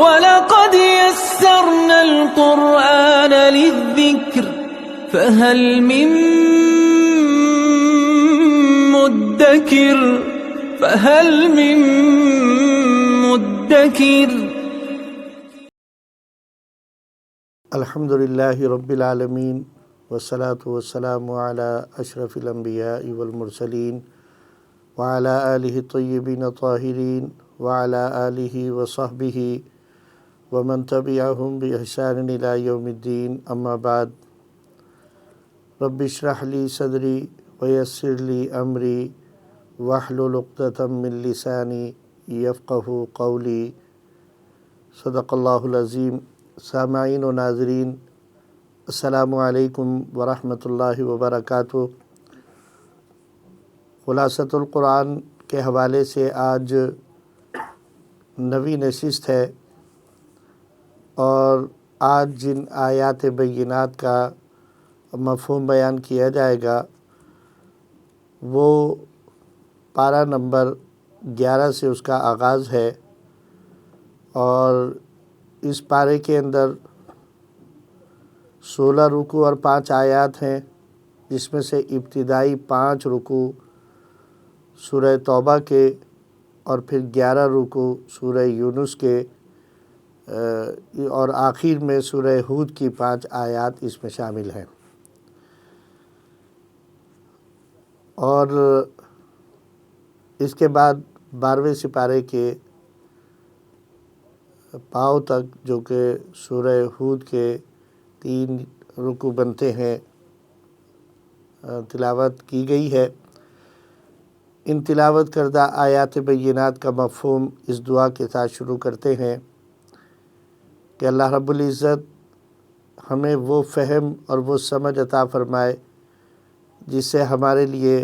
وَلَقَدْ يَسَّرْنَا الْقُرْآنَ لِلذِّكْرِ فَهَلْ مِن مُدَّكِرٍ الحمدللہ رب العالمین والصلاة والسلام علی اشرف الانبیاء والمرسلین وعلی آلہ الطیبین الطاہرین وعلی آلہ وصحبہ ومن تبعہم بإحسان الی یوم الدین، اما بعد۔ رب اشرح لی صدری ویسر لی امری واحلل عقدۃ من لسانی یفقہوا قولی۔ صدق اللہ العظیم۔ سامعین و ناظرین، السلام علیکم ورحمۃ اللہ وبرکاتہ۔ خلاصۃ القرآن کے حوالے سے آج نویں نشست ہے، اور آج جن آیات بینات کا مفہوم بیان کیا جائے گا وہ پارہ نمبر 11 سے اس کا آغاز ہے، اور اس پارے کے اندر 16 رکوع اور 5 آیات ہیں، جس میں سے ابتدائی 5 رکوع سورہ توبہ کے اور پھر 11 رکوع سورہ یونس کے، اور آخر میں سورہ ہود کی 5 آیات اس میں شامل ہیں۔ اور اس کے بعد 12ویں سپارے کے پاؤں تک، جو کہ سورہ ہود کے 3 رکوع بنتے ہیں، تلاوت کی گئی ہے۔ ان تلاوت کردہ آیات بینات کا مفہوم اس دعا کے ساتھ شروع کرتے ہیں کہ اللہ رب العزت ہمیں وہ فہم اور وہ سمجھ عطا فرمائے جس سے ہمارے لیے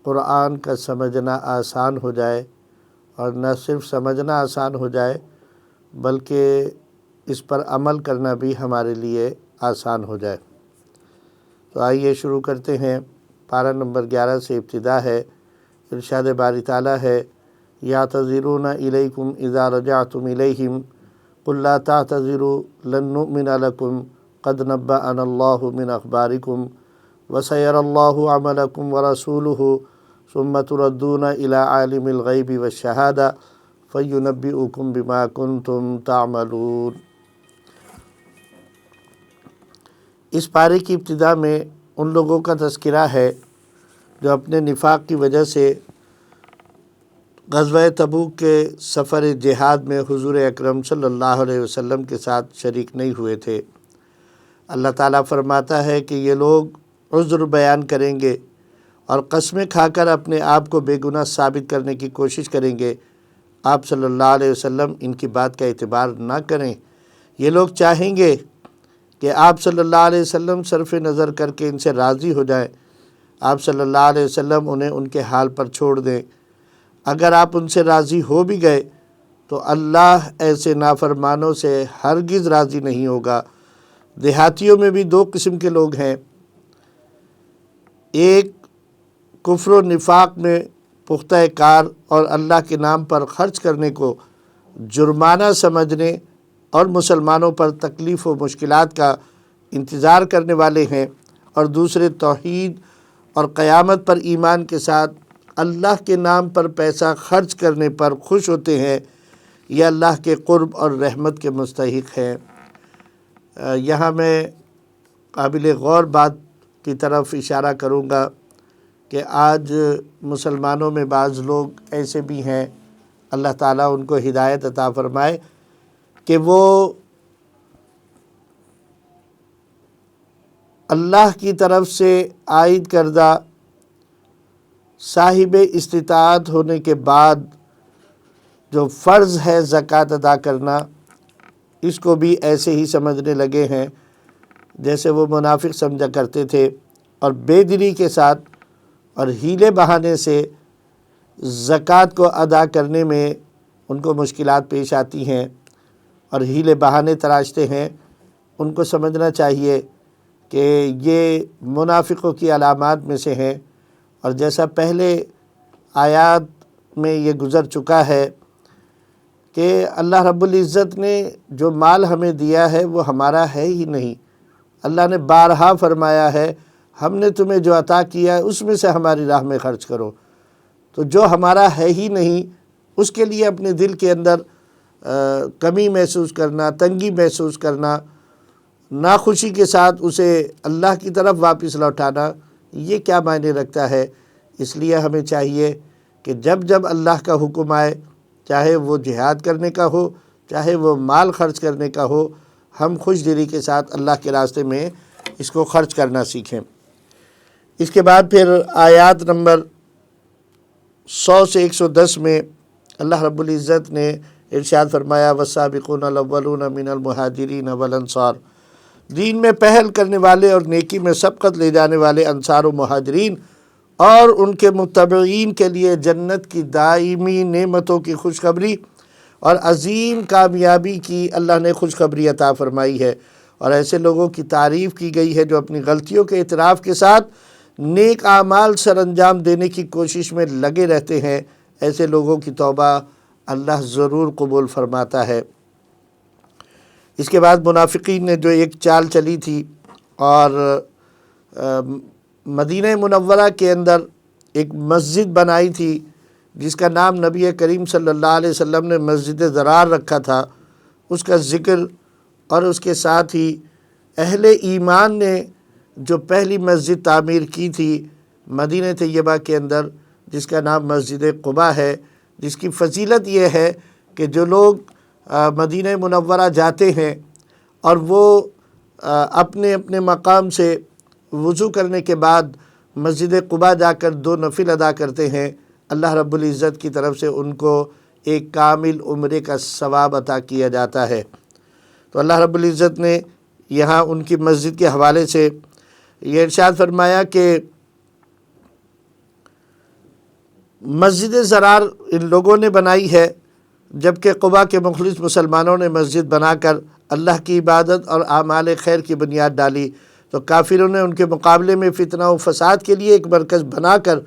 قرآن کا سمجھنا آسان ہو جائے، اور نہ صرف سمجھنا آسان ہو جائے بلکہ اس پر عمل کرنا بھی ہمارے لیے آسان ہو جائے۔ تو آئیے شروع کرتے ہیں۔ پارہ نمبر 11 سے ابتدا ہے۔ ارشاد باری تعالیٰ ہے: یعتذرون الیکم اذا رجعتم الیہم قل لا تعتذروا لن نؤمن لکم قد نبأنا اللہ من اخبارکم وسیری اللہ عملکم ورسولہ ثم تردون الی عالم الغیب والشہادہ فینبئکم بما کنتم تعملون۔ اس پارے کی ابتدا میں ان لوگوں کا تذکرہ ہے جو اپنے نفاق کی وجہ سے غزوہ تبوک کے سفر جہاد میں حضور اکرم صلی اللہ علیہ وسلم کے ساتھ شریک نہیں ہوئے تھے۔ اللہ تعالیٰ فرماتا ہے کہ یہ لوگ عذر بیان کریں گے اور قسمیں کھا کر اپنے آپ کو بے گناہ ثابت کرنے کی کوشش کریں گے۔ آپ صلی اللہ علیہ وسلم ان کی بات کا اعتبار نہ کریں۔ یہ لوگ چاہیں گے کہ آپ صلی اللہ علیہ وسلم صرف نظر کر کے ان سے راضی ہو جائیں۔ آپ صلی اللہ علیہ وسلم انہیں ان کے حال پر چھوڑ دیں۔ اگر آپ ان سے راضی ہو بھی گئے تو اللہ ایسے نافرمانوں سے ہرگز راضی نہیں ہوگا۔ دیہاتیوں میں بھی 2 قسم کے لوگ ہیں، ایک کفر و نفاق میں پختہ کار اور اللہ کے نام پر خرچ کرنے کو جرمانہ سمجھنے اور مسلمانوں پر تکلیف و مشکلات کا انتظار کرنے والے ہیں، اور دوسرے توحید اور قیامت پر ایمان کے ساتھ اللہ کے نام پر پیسہ خرچ کرنے پر خوش ہوتے ہیں، یہ اللہ کے قرب اور رحمت کے مستحق ہیں۔ یہاں میں قابل غور بات کی طرف اشارہ کروں گا کہ آج مسلمانوں میں بعض لوگ ایسے بھی ہیں، اللہ تعالیٰ ان کو ہدایت عطا فرمائے، کہ وہ اللہ کی طرف سے عائد کردہ صاحب استطاعت ہونے کے بعد جو فرض ہے زکوٰۃ ادا کرنا، اس کو بھی ایسے ہی سمجھنے لگے ہیں جیسے وہ منافق سمجھا کرتے تھے، اور بے دلی کے ساتھ اور ہیلے بہانے سے زکوٰۃ کو ادا کرنے میں ان کو مشکلات پیش آتی ہیں اور ہیلے بہانے تراشتے ہیں۔ ان کو سمجھنا چاہیے کہ یہ منافقوں کی علامات میں سے ہیں، اور جیسا پہلے آیات میں یہ گزر چکا ہے کہ اللہ رب العزت نے جو مال ہمیں دیا ہے وہ ہمارا ہے ہی نہیں۔ اللہ نے بارہا فرمایا ہے ہم نے تمہیں جو عطا کیا ہے اس میں سے ہماری راہ میں خرچ کرو۔ تو جو ہمارا ہے ہی نہیں اس کے لیے اپنے دل کے اندر کمی محسوس کرنا، تنگی محسوس کرنا، ناخوشی کے ساتھ اسے اللہ کی طرف واپس لوٹانا، یہ کیا معنی رکھتا ہے؟ اس لیے ہمیں چاہیے کہ جب جب اللہ کا حکم آئے، چاہے وہ جہاد کرنے کا ہو، چاہے وہ مال خرچ کرنے کا ہو، ہم خوش دلی کے ساتھ اللہ کے راستے میں اس کو خرچ کرنا سیکھیں۔ اس کے بعد پھر آیات نمبر 100 سے 110 میں اللہ رب العزت نے ارشاد فرمایا والسابقون الاولون من المہاجرین والانصار، دین میں پہل کرنے والے اور نیکی میں سبقت لے جانے والے انصار و مہاجرین اور ان کے متبعین کے لیے جنت کی دائمی نعمتوں کی خوشخبری اور عظیم کامیابی کی اللہ نے خوشخبری عطا فرمائی ہے۔ اور ایسے لوگوں کی تعریف کی گئی ہے جو اپنی غلطیوں کے اعتراف کے ساتھ نیک اعمال سر انجام دینے کی کوشش میں لگے رہتے ہیں، ایسے لوگوں کی توبہ اللہ ضرور قبول فرماتا ہے۔ اس کے بعد منافقین نے جو ایک چال چلی تھی اور مدینہ منورہ کے اندر ایک مسجد بنائی تھی جس کا نام نبی کریم صلی اللہ علیہ وسلم نے مسجد ضرار رکھا تھا، اس کا ذکر اور اس کے ساتھ ہی اہل ایمان نے جو پہلی مسجد تعمیر کی تھی مدینہ طیبہ کے اندر جس کا نام مسجد قباء ہے، جس کی فضیلت یہ ہے کہ جو لوگ مدینہ منورہ جاتے ہیں اور وہ اپنے اپنے مقام سے وضو کرنے کے بعد مسجد قباء جا کر 2 نفل ادا کرتے ہیں، اللہ رب العزت کی طرف سے ان کو ایک کامل عمرے کا ثواب عطا کیا جاتا ہے۔ تو اللہ رب العزت نے یہاں ان کی مسجد کے حوالے سے یہ ارشاد فرمایا کہ مسجد ضرار ان لوگوں نے بنائی ہے، جبکہ قباء کے مخلص مسلمانوں نے مسجد بنا کر اللہ کی عبادت اور اعمال خیر کی بنیاد ڈالی، تو کافروں نے ان کے مقابلے میں فتنہ و فساد کے لیے ایک مرکز بنا کر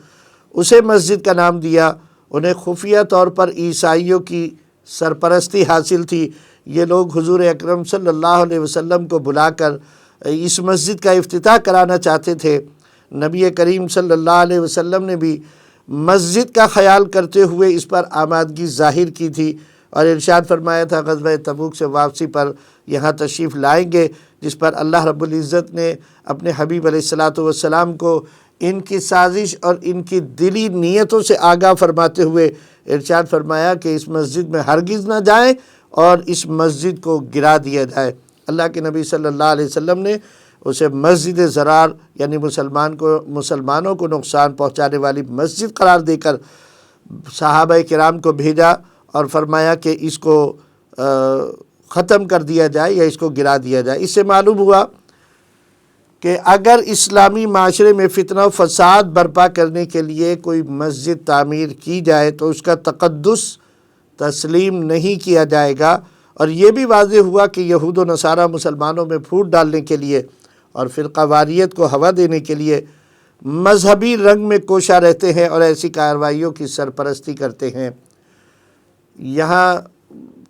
اسے مسجد کا نام دیا۔ انہیں خفیہ طور پر عیسائیوں کی سرپرستی حاصل تھی۔ یہ لوگ حضور اکرم صلی اللہ علیہ وسلم کو بلا کر اس مسجد کا افتتاح کرانا چاہتے تھے۔ نبی کریم صلی اللہ علیہ وسلم نے بھی مسجد کا خیال کرتے ہوئے اس پر آمادگی ظاہر کی تھی اور ارشاد فرمایا تھا غزوہ تبوک سے واپسی پر یہاں تشریف لائیں گے، جس پر اللہ رب العزت نے اپنے حبیب علیہ السلام کو ان کی سازش اور ان کی دلی نیتوں سے آگاہ فرماتے ہوئے ارشاد فرمایا کہ اس مسجد میں ہرگز نہ جائیں اور اس مسجد کو گرا دیا جائے۔ اللہ کے نبی صلی اللہ علیہ وسلم نے اسے مسجد ضرار یعنی مسلمانوں کو نقصان پہنچانے والی مسجد قرار دے کر صحابہ کرام کو بھیجا اور فرمایا کہ اس کو ختم کر دیا جائے یا اس کو گرا دیا جائے۔ اس سے معلوم ہوا کہ اگر اسلامی معاشرے میں فتنہ و فساد برپا کرنے کے لیے کوئی مسجد تعمیر کی جائے تو اس کا تقدس تسلیم نہیں کیا جائے گا، اور یہ بھی واضح ہوا کہ یہود و نصارہ مسلمانوں میں پھوٹ ڈالنے کے لیے اور فرقہ واریت کو ہوا دینے کے لیے مذہبی رنگ میں کوشاں رہتے ہیں اور ایسی کارروائیوں کی سرپرستی کرتے ہیں۔ یہاں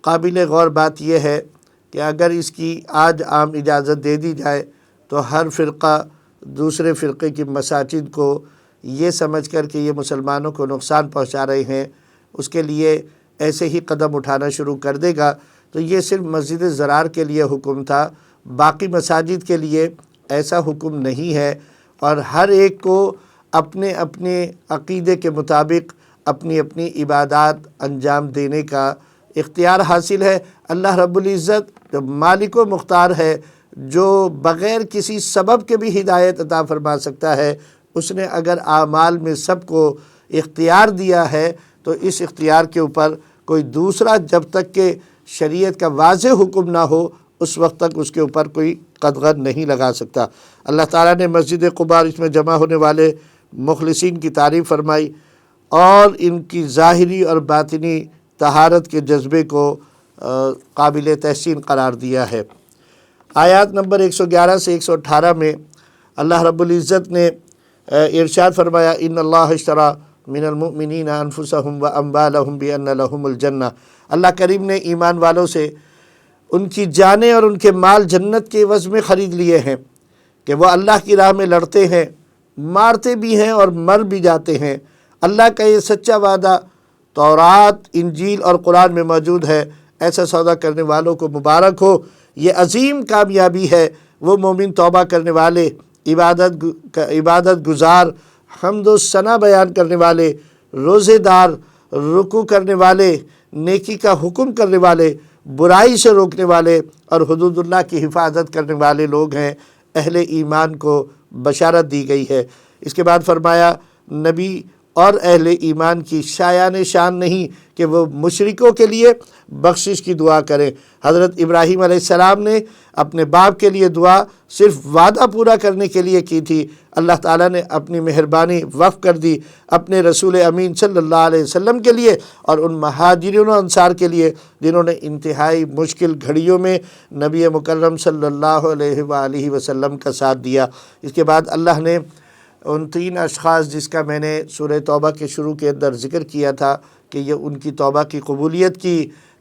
قابل غور بات یہ ہے کہ اگر اس کی آج عام اجازت دے دی جائے تو ہر فرقہ دوسرے فرقے کی مساجد کو یہ سمجھ کر کہ یہ مسلمانوں کو نقصان پہنچا رہے ہیں اس کے لیے ایسے ہی قدم اٹھانا شروع کر دے گا۔ تو یہ صرف مسجد ضرار کے لیے حکم تھا، باقی مساجد کے لیے ایسا حکم نہیں ہے، اور ہر ایک کو اپنے اپنے عقیدے کے مطابق اپنی اپنی عبادات انجام دینے کا اختیار حاصل ہے۔ اللہ رب العزت جو مالک و مختار ہے، جو بغیر کسی سبب کے بھی ہدایت عطا فرما سکتا ہے، اس نے اگر اعمال میں سب کو اختیار دیا ہے تو اس اختیار کے اوپر کوئی دوسرا جب تک کہ شریعت کا واضح حکم نہ ہو اس وقت تک اس کے اوپر کوئی قدغن نہیں لگا سکتا۔ اللہ تعالیٰ نے مسجد قباء اس میں جمع ہونے والے مخلصین کی تعریف فرمائی اور ان کی ظاہری اور باطنی طہارت کے جذبے کو قابل تحسین قرار دیا ہے۔ آیات نمبر 111 سے 118 میں اللہ رب العزت نے ارشاد فرمایا ان اللہ اشترى من المؤمنین انفسہم و اموالہم بان لہم الجنہ۔ اللہ کریم نے ایمان والوں سے ان کی جانیں اور ان کے مال جنت کے عوض میں خرید لیے ہیں کہ وہ اللہ کی راہ میں لڑتے ہیں، مارتے بھی ہیں اور مر بھی جاتے ہیں۔ اللہ کا یہ سچا وعدہ تورات، انجیل اور قرآن میں موجود ہے۔ ایسا سودا کرنے والوں کو مبارک ہو، یہ عظیم کامیابی ہے۔ وہ مومن توبہ کرنے والے، عبادت گزار، حمد و ثنا بیان کرنے والے، روزے دار، رکوع کرنے والے، نیکی کا حکم کرنے والے، برائی سے روکنے والے اور حدود اللہ کی حفاظت کرنے والے لوگ ہیں۔ اہل ایمان کو بشارت دی گئی ہے۔ اس کے بعد فرمایا نبی اور اہل ایمان کی شایان شان نہیں کہ وہ مشرکوں کے لیے بخشش کی دعا کریں۔ حضرت ابراہیم علیہ السلام نے اپنے باپ کے لیے دعا صرف وعدہ پورا کرنے کے لیے کی تھی۔ اللہ تعالیٰ نے اپنی مہربانی وقف کر دی اپنے رسول امین صلی اللہ علیہ وسلم کے لیے اور ان مہاجرین و انصار کے لیے جنہوں نے انتہائی مشکل گھڑیوں میں نبی مکرم صلی اللہ علیہ وآلہ وسلم کا ساتھ دیا۔ اس کے بعد اللہ نے ان 3 اشخاص جس کا میں نے سورہ توبہ کے شروع کے اندر ذکر کیا تھا کہ یہ ان کی توبہ کی قبولیت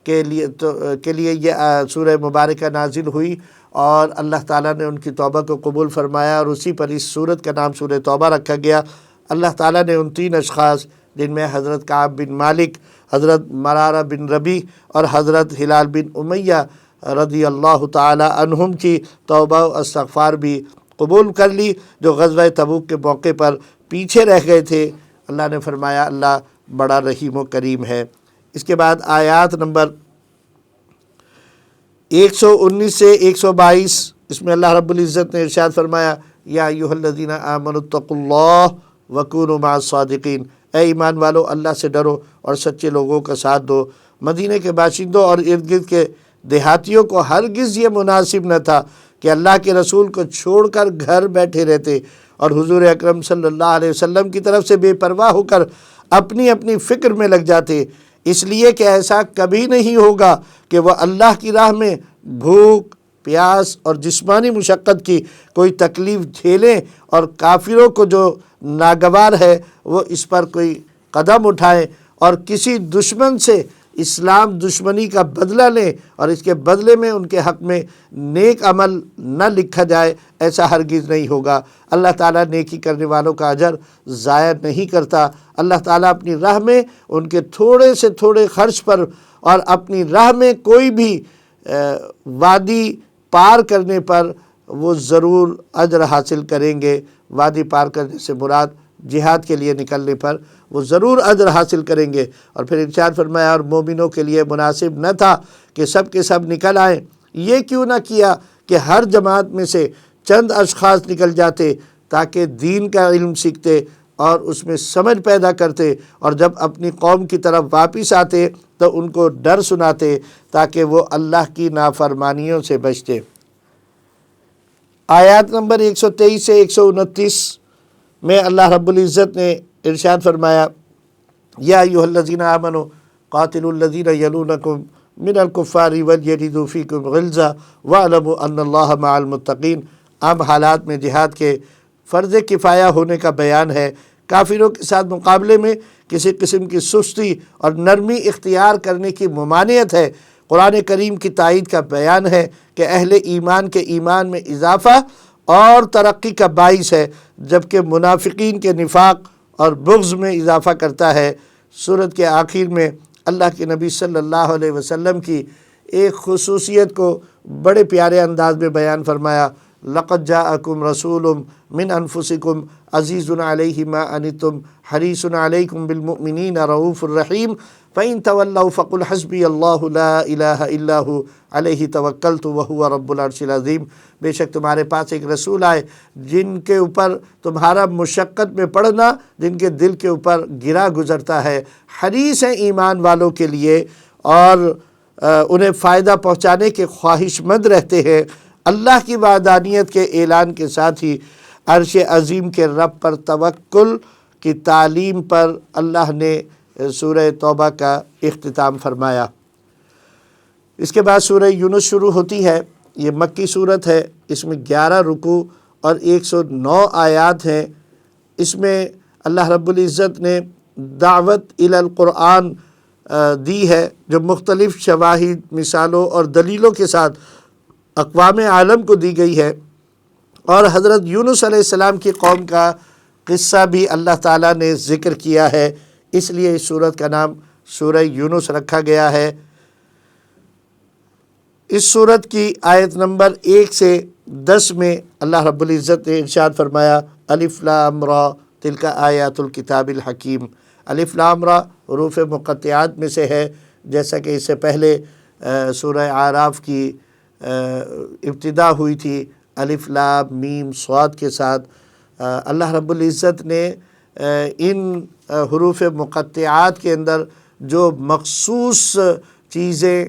کے لیے یہ سورہ مبارکہ نازل ہوئی اور اللہ تعالیٰ نے ان کی توبہ کو قبول فرمایا اور اسی پر اس سورت کا نام سورہ توبہ رکھا گیا۔ اللہ تعالیٰ نے ان 3 اشخاص جن میں حضرت کعب بن مالک، حضرت مرارہ بن ربیع اور حضرت ہلال بن امیہ رضی اللہ تعالیٰ عنہم کی توبہ و استغفار بھی قبول کر لی، جو غزوہ تبوک کے موقع پر پیچھے رہ گئے تھے۔ اللہ نے فرمایا اللہ بڑا رحیم و کریم ہے۔ اس کے بعد آیات نمبر 119 سے 122 اس میں اللہ رب العزت نے ارشاد فرمایا یا ایھا الذین آمنوا اتقوا اللہ وکونوا مع الصادقین، اے ایمان والو اللہ سے ڈرو اور سچے لوگوں کا ساتھ دو۔ مدینہ کے باشندوں اور ارد گرد کے دیہاتیوں کو ہرگز یہ مناسب نہ تھا کہ اللہ کے رسول کو چھوڑ کر گھر بیٹھے رہتے اور حضور اکرم صلی اللہ علیہ وسلم کی طرف سے بے پرواہ ہو کر اپنی اپنی فکر میں لگ جاتے، اس لیے کہ ایسا کبھی نہیں ہوگا کہ وہ اللہ کی راہ میں بھوک، پیاس اور جسمانی مشقت کی کوئی تکلیف جھیلیں اور کافروں کو جو ناگوار ہے وہ اس پر کوئی قدم اٹھائیں اور کسی دشمن سے اسلام دشمنی کا بدلہ لیں اور اس کے بدلے میں ان کے حق میں نیک عمل نہ لکھا جائے، ایسا ہرگز نہیں ہوگا۔ اللہ تعالیٰ نیکی کرنے والوں کا اجر ضائع نہیں کرتا۔ اللہ تعالیٰ اپنی راہ میں ان کے تھوڑے سے تھوڑے خرچ پر اور اپنی راہ میں کوئی بھی وادی پار کرنے پر وہ ضرور اجر حاصل کریں گے۔ وادی پار کرنے سے مراد جہاد کے لیے نکلنے پر وہ ضرور اجر حاصل کریں گے۔ اور پھر ارشاد فرمایا اور مومنوں کے لیے مناسب نہ تھا کہ سب کے سب نکل آئیں، یہ کیوں نہ کیا کہ ہر جماعت میں سے چند اشخاص نکل جاتے تاکہ دین کا علم سیکھتے اور اس میں سمجھ پیدا کرتے اور جب اپنی قوم کی طرف واپس آتے تو ان کو ڈر سناتے تاکہ وہ اللہ کی نافرمانیوں سے بچتے۔ آیات نمبر 123 سے 129 میں اللہ رب العزت نے ارشاد فرمایا یا ایھا الذین آمنوا قاتلوا الذین یلونکم من الکفار ولیجدوا فیکم غلظہ واعلموا ان اللہ مع المتقین۔ عام حالات میں جہاد کے فرض کفایہ ہونے کا بیان ہے۔ کافروں کے ساتھ مقابلے میں کسی قسم کی سستی اور نرمی اختیار کرنے کی ممانعت ہے۔ قرآن کریم کی تائید کا بیان ہے کہ اہل ایمان کے ایمان میں اضافہ اور ترقی کا باعث ہے، جبکہ منافقین کے نفاق اور بغض میں اضافہ کرتا ہے۔ سورت کے آخر میں اللہ کے نبی صلی اللہ علیہ وسلم کی ایک خصوصیت کو بڑے پیارے انداز میں بیان فرمایا لقد جاءکم رسول من انفسکم عزیز علیہ ما عنتم حریص علیکم بالمؤمنین رؤوف الرحیم فإن تولوا فقل حسبی اللہ لا الہ الا ہو علیہ توکلت وہو رب العرش العظیم۔ بے شک تمہارے پاس ایک رسول آئے جن کے اوپر تمہارا مشقت میں پڑنا، جن کے دل کے اوپر گرا گزرتا ہے، حریص ہیں ایمان والوں کے لیے اور انہیں فائدہ پہنچانے کے خواہش مند رہتے ہیں۔ اللہ کی وحدانیت کے اعلان کے ساتھ ہی عرش عظیم کے رب پر توکل کی تعلیم پر اللہ نے سورہ توبہ کا اختتام فرمایا۔ اس کے بعد سورہ یونس شروع ہوتی ہے۔ یہ مکی صورت ہے، اس میں 11 رکوع اور 109 آیات ہیں۔ اس میں اللہ رب العزت نے دعوت الی القرآن دی ہے، جو مختلف شواہد، مثالوں اور دلیلوں کے ساتھ اقوام عالم کو دی گئی ہے، اور حضرت یونس علیہ السلام کی قوم کا قصہ بھی اللہ تعالیٰ نے ذکر کیا ہے، اس لیے اس سورت کا نام سورہ یونس رکھا گیا ہے۔ اس سورت کی آیت نمبر 1 سے 10 میں اللہ رب العزت نے ارشاد فرمایا، الف لام را تلک آیات الکتاب الحکیم۔ الف لام را حروف مقطعات میں سے ہے، جیسا کہ اس سے پہلے سورہ اعراف کی ابتدا ہوئی تھی الف لام میم صاد کے ساتھ۔ اللہ رب العزت نے ان حروف مقطعات کے اندر جو مخصوص چیزیں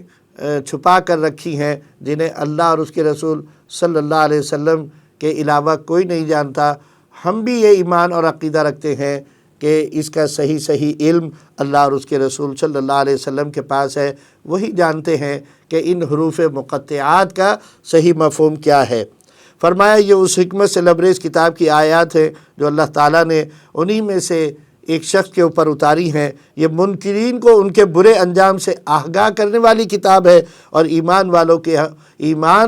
چھپا کر رکھی ہیں، جنہیں اللہ اور اس کے رسول صلی اللہ علیہ وسلم کے علاوہ کوئی نہیں جانتا، ہم بھی یہ ایمان اور عقیدہ رکھتے ہیں کہ اس کا صحیح علم اللہ اور اس کے رسول صلی اللہ علیہ وسلم کے پاس ہے، وہی جانتے ہیں کہ ان حروف مقطعات کا صحیح مفہوم کیا ہے۔ فرمایا یہ اس حکمت سے لبریز کتاب کی آیات ہیں جو اللہ تعالیٰ نے انہی میں سے ایک شخص کے اوپر اتاری ہیں۔ یہ منکرین کو ان کے برے انجام سے آگاہ کرنے والی کتاب ہے، اور ایمان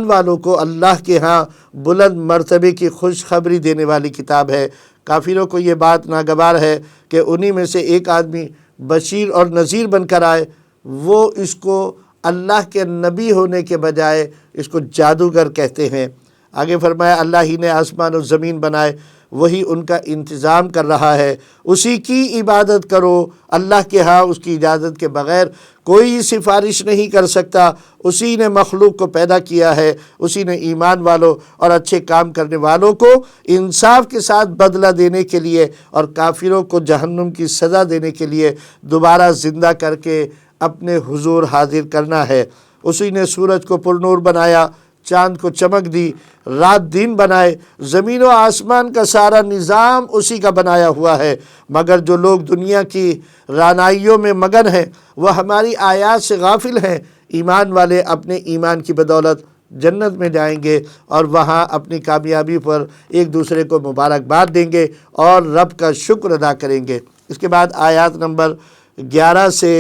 والوں کو اللہ کے ہاں بلند مرتبے کی خوشخبری دینے والی کتاب ہے۔ کافروں کو یہ بات ناگوار ہے کہ انہی میں سے ایک آدمی بشیر اور نذیر بن کر آئے، وہ اس کو اللہ کے نبی ہونے کے بجائے اس کو جادوگر کہتے ہیں۔ آگے فرمایا اللہ ہی نے آسمان و زمین بنائے، وہی ان کا انتظام کر رہا ہے، اسی کی عبادت کرو، اللہ کے ہاں اس کی اجازت کے بغیر کوئی سفارش نہیں کر سکتا، اسی نے مخلوق کو پیدا کیا ہے، اسی نے ایمان والوں اور اچھے کام کرنے والوں کو انصاف کے ساتھ بدلہ دینے کے لیے اور کافروں کو جہنم کی سزا دینے کے لیے دوبارہ زندہ کر کے اپنے حضور حاضر کرنا ہے۔ اسی نے سورج کو پرنور بنایا، چاند کو چمک دی، رات دن بنائے، زمین و آسمان کا سارا نظام اسی کا بنایا ہوا ہے، مگر جو لوگ دنیا کی رعنائیوں میں مگن ہیں وہ ہماری آیات سے غافل ہیں۔ ایمان والے اپنے ایمان کی بدولت جنت میں جائیں گے اور وہاں اپنی کامیابی پر ایک دوسرے کو مبارکباد دیں گے اور رب کا شکر ادا کریں گے۔ اس کے بعد آیات نمبر 11 سے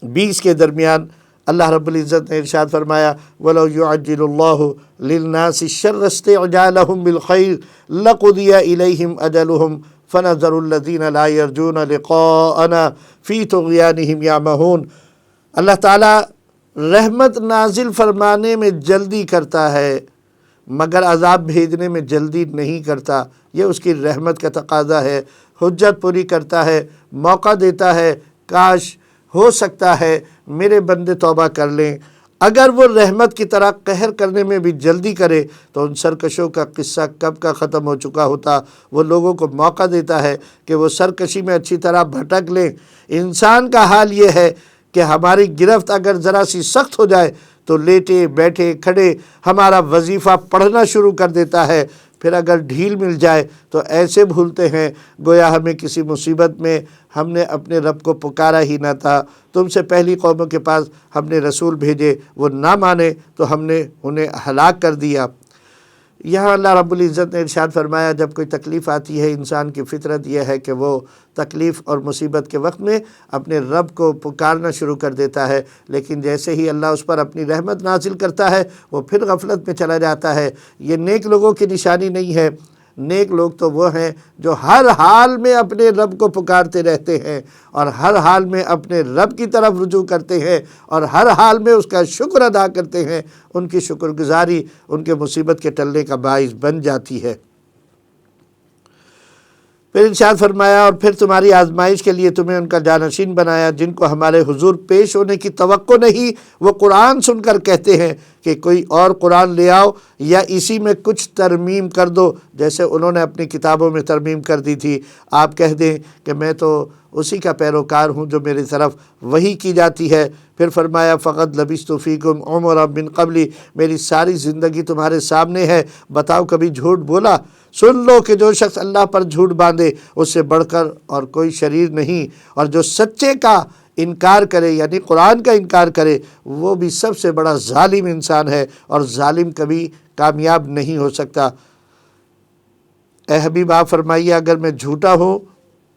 20 کے درمیان اللہ رب العزت نے ارشاد فرمایا، وَلَوْ يُعَجِّلُ اللَّهُ لِلنَّاسِ الشَّرَّ اسْتِعْجَالَهُم بِالْخَيْرِ لَقُضِيَ إِلَيْهِمْ أَجَلُهُمْ فَنَذَرُ الَّذِينَ لَا يَرْجُونَ لِقَاءَنَا فِي طُغْيَانِهِمْ يَعْمَهُونَ۔ اللہ تعالیٰ رحمت نازل فرمانے میں جلدی کرتا ہے، مگر عذاب بھیجنے میں جلدی نہیں کرتا، یہ اس کی رحمت کا تقاضا ہے۔ حجت پوری کرتا ہے، موقع دیتا ہے، کاش ہو سکتا ہے میرے بندے توبہ کر لیں۔ اگر وہ رحمت کی طرح قہر کرنے میں بھی جلدی کرے تو ان سرکشوں کا قصہ کب کا ختم ہو چکا ہوتا۔ وہ لوگوں کو موقع دیتا ہے کہ وہ سرکشی میں اچھی طرح بھٹک لیں۔ انسان کا حال یہ ہے کہ ہماری گرفت اگر ذرا سی سخت ہو جائے تو لیٹے بیٹھے کھڑے ہمارا وظیفہ پڑھنا شروع کر دیتا ہے، پھر اگر ڈھیل مل جائے تو ایسے بھولتے ہیں گویا ہمیں کسی مصیبت میں ہم نے اپنے رب کو پکارا ہی نہ تھا۔ تم سے پہلی قوموں کے پاس ہم نے رسول بھیجے، وہ نہ مانے تو ہم نے انہیں ہلاک کر دیا۔ یہاں اللہ رب العزت نے ارشاد فرمایا جب کوئی تکلیف آتی ہے، انسان کی فطرت یہ ہے کہ وہ تکلیف اور مصیبت کے وقت میں اپنے رب کو پکارنا شروع کر دیتا ہے، لیکن جیسے ہی اللہ اس پر اپنی رحمت نازل کرتا ہے وہ پھر غفلت میں چلا جاتا ہے۔ یہ نیک لوگوں کی نشانی نہیں ہے۔ نیک لوگ تو وہ ہیں جو ہر حال میں اپنے رب کو پکارتے رہتے ہیں اور ہر حال میں اپنے رب کی طرف رجوع کرتے ہیں اور ہر حال میں اس کا شکر ادا کرتے ہیں۔ ان کی شکر گزاری ان کے مصیبت کے ٹلنے کا باعث بن جاتی ہے۔ پھر ارشاد فرمایا اور پھر تمہاری آزمائش کے لیے تمہیں ان کا جانشین بنایا جن کو ہمارے حضور پیش ہونے کی توقع نہیں، وہ قرآن سن کر کہتے ہیں کہ کوئی اور قرآن لے آؤ یا اسی میں کچھ ترمیم کر دو جیسے انہوں نے اپنی کتابوں میں ترمیم کر دی تھی۔ آپ کہہ دیں کہ میں تو اسی کا پیروکار ہوں جو میری طرف وحی کی جاتی ہے۔ پھر فرمایا فقط لبثت فیکم عمرا من قبلی، میری ساری زندگی تمہارے سامنے ہے، بتاؤ کبھی جھوٹ بولا؟ سن لو کہ جو شخص اللہ پر جھوٹ باندھے اس سے بڑھ کر اور کوئی شریر نہیں، اور جو سچے کا انکار کرے یعنی قرآن کا انکار کرے وہ بھی سب سے بڑا ظالم انسان ہے، اور ظالم کبھی کامیاب نہیں ہو سکتا۔ اے حبیب آپ فرمائیے اگر میں جھوٹا ہوں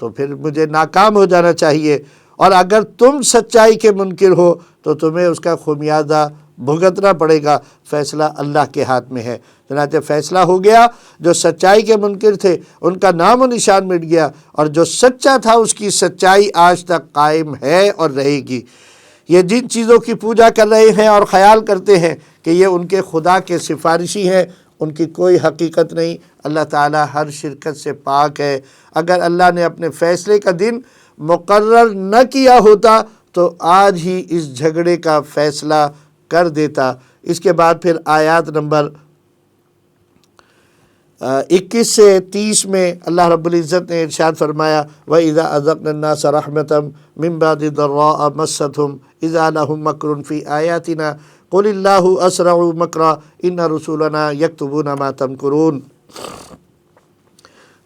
تو پھر مجھے ناکام ہو جانا چاہیے، اور اگر تم سچائی کے منکر ہو تو تمہیں اس کا خمیازہ بھگتنا پڑے گا، فیصلہ اللہ کے ہاتھ میں ہے۔ چنانچہ فیصلہ ہو گیا، جو سچائی کے منکر تھے ان کا نام و نشان مٹ گیا، اور جو سچا تھا اس کی سچائی آج تک قائم ہے اور رہے گی۔ یہ جن چیزوں کی پوجا کر رہے ہیں اور خیال کرتے ہیں کہ یہ ان کے خدا کے سفارشی ہیں، ان کی کوئی حقیقت نہیں۔ اللہ تعالیٰ ہر شرکت سے پاک ہے۔ اگر اللہ نے اپنے فیصلے کا دن مقرر نہ کیا ہوتا تو آج ہی اس جھگڑے کا فیصلہ کر دیتا۔ اس کے بعد پھر آیات نمبر 21 سے 30 میں اللہ رب العزت نے ارشاد فرمایا، وَإِذَا أَذَقْنَا النَّاسَ رَحْمَةً مِّن بَعْدِ ضَرَّاءَ مَسَّتْهُمْ إِذَا لَهُم مَّكْرٌ فِي آيَاتِنَا قُلِ اللَّهُ أَسْرَعُ مَكْرًا إِنَّ رُسُلَنَا يَكْتُبُونَ مَا تَمْكُرُونَ۔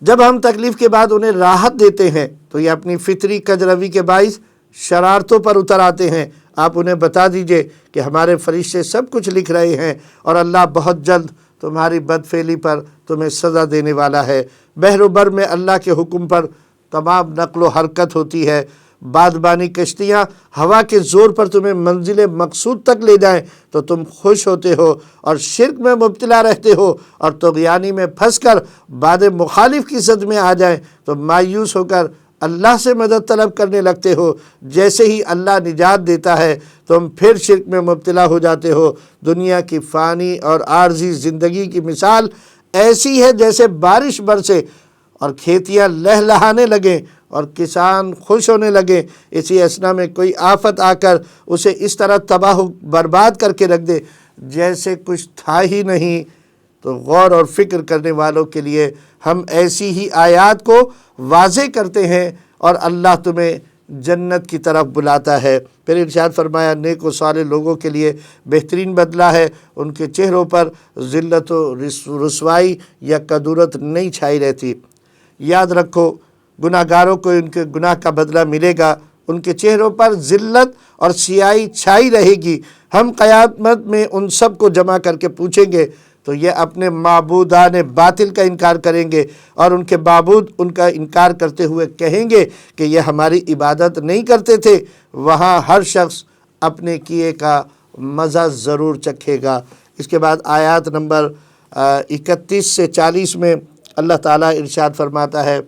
جب ہم تکلیف کے بعد انہیں راحت دیتے ہیں تو یہ اپنی فطری کجروی کے باعث شرارتوں پر اتر آتے ہیں۔ آپ انہیں بتا دیجئے کہ ہمارے فرشتے سب کچھ لکھ رہے ہیں، اور اللہ بہت جلد تمہاری بدفعلی پر تمہیں سزا دینے والا ہے۔ بحر و بر میں اللہ کے حکم پر تمام نقل و حرکت ہوتی ہے۔ بادبانی کشتیاں ہوا کے زور پر تمہیں منزل مقصود تک لے جائیں تو تم خوش ہوتے ہو، اور شرک میں مبتلا رہتے ہو اور طغیانی میں پھنس کر باد مخالف کی زد میں آ جائیں تو مایوس ہو کر اللہ سے مدد طلب کرنے لگتے ہو۔ جیسے ہی اللہ نجات دیتا ہے تم پھر شرک میں مبتلا ہو جاتے ہو۔ دنیا کی فانی اور عارضی زندگی کی مثال ایسی ہے جیسے بارش برسے اور کھیتیاں لہلہانے لگیں اور کسان خوش ہونے لگیں، اسی اثنا میں کوئی آفت آ کر اسے اس طرح تباہ و برباد کر کے رکھ دے جیسے کچھ تھا ہی نہیں۔ تو غور اور فکر کرنے والوں کے لیے ہم ایسی ہی آیات کو واضح کرتے ہیں، اور اللہ تمہیں جنت کی طرف بلاتا ہے۔ پھر ارشاد فرمایا، نیک و صالح لوگوں کے لیے بہترین بدلہ ہے، ان کے چہروں پر ذلت و رسوائی یا کدورت نہیں چھائی رہتی۔ یاد رکھو، گناہ گاروں کو ان کے گناہ کا بدلہ ملے گا، ان کے چہروں پر ذلت اور سیاہی چھائی رہے گی۔ ہم قیامت میں ان سب کو جمع کر کے پوچھیں گے تو یہ اپنے معبودان باطل کا انکار کریں گے، اور ان کے معبود ان کا انکار کرتے ہوئے کہیں گے کہ یہ ہماری عبادت نہیں کرتے تھے۔ وہاں ہر شخص اپنے کیے کا مزہ ضرور چکھے گا۔ اس کے بعد آیات نمبر 31 سے 40 میں اللہ تعالیٰ ارشاد فرماتا ہے،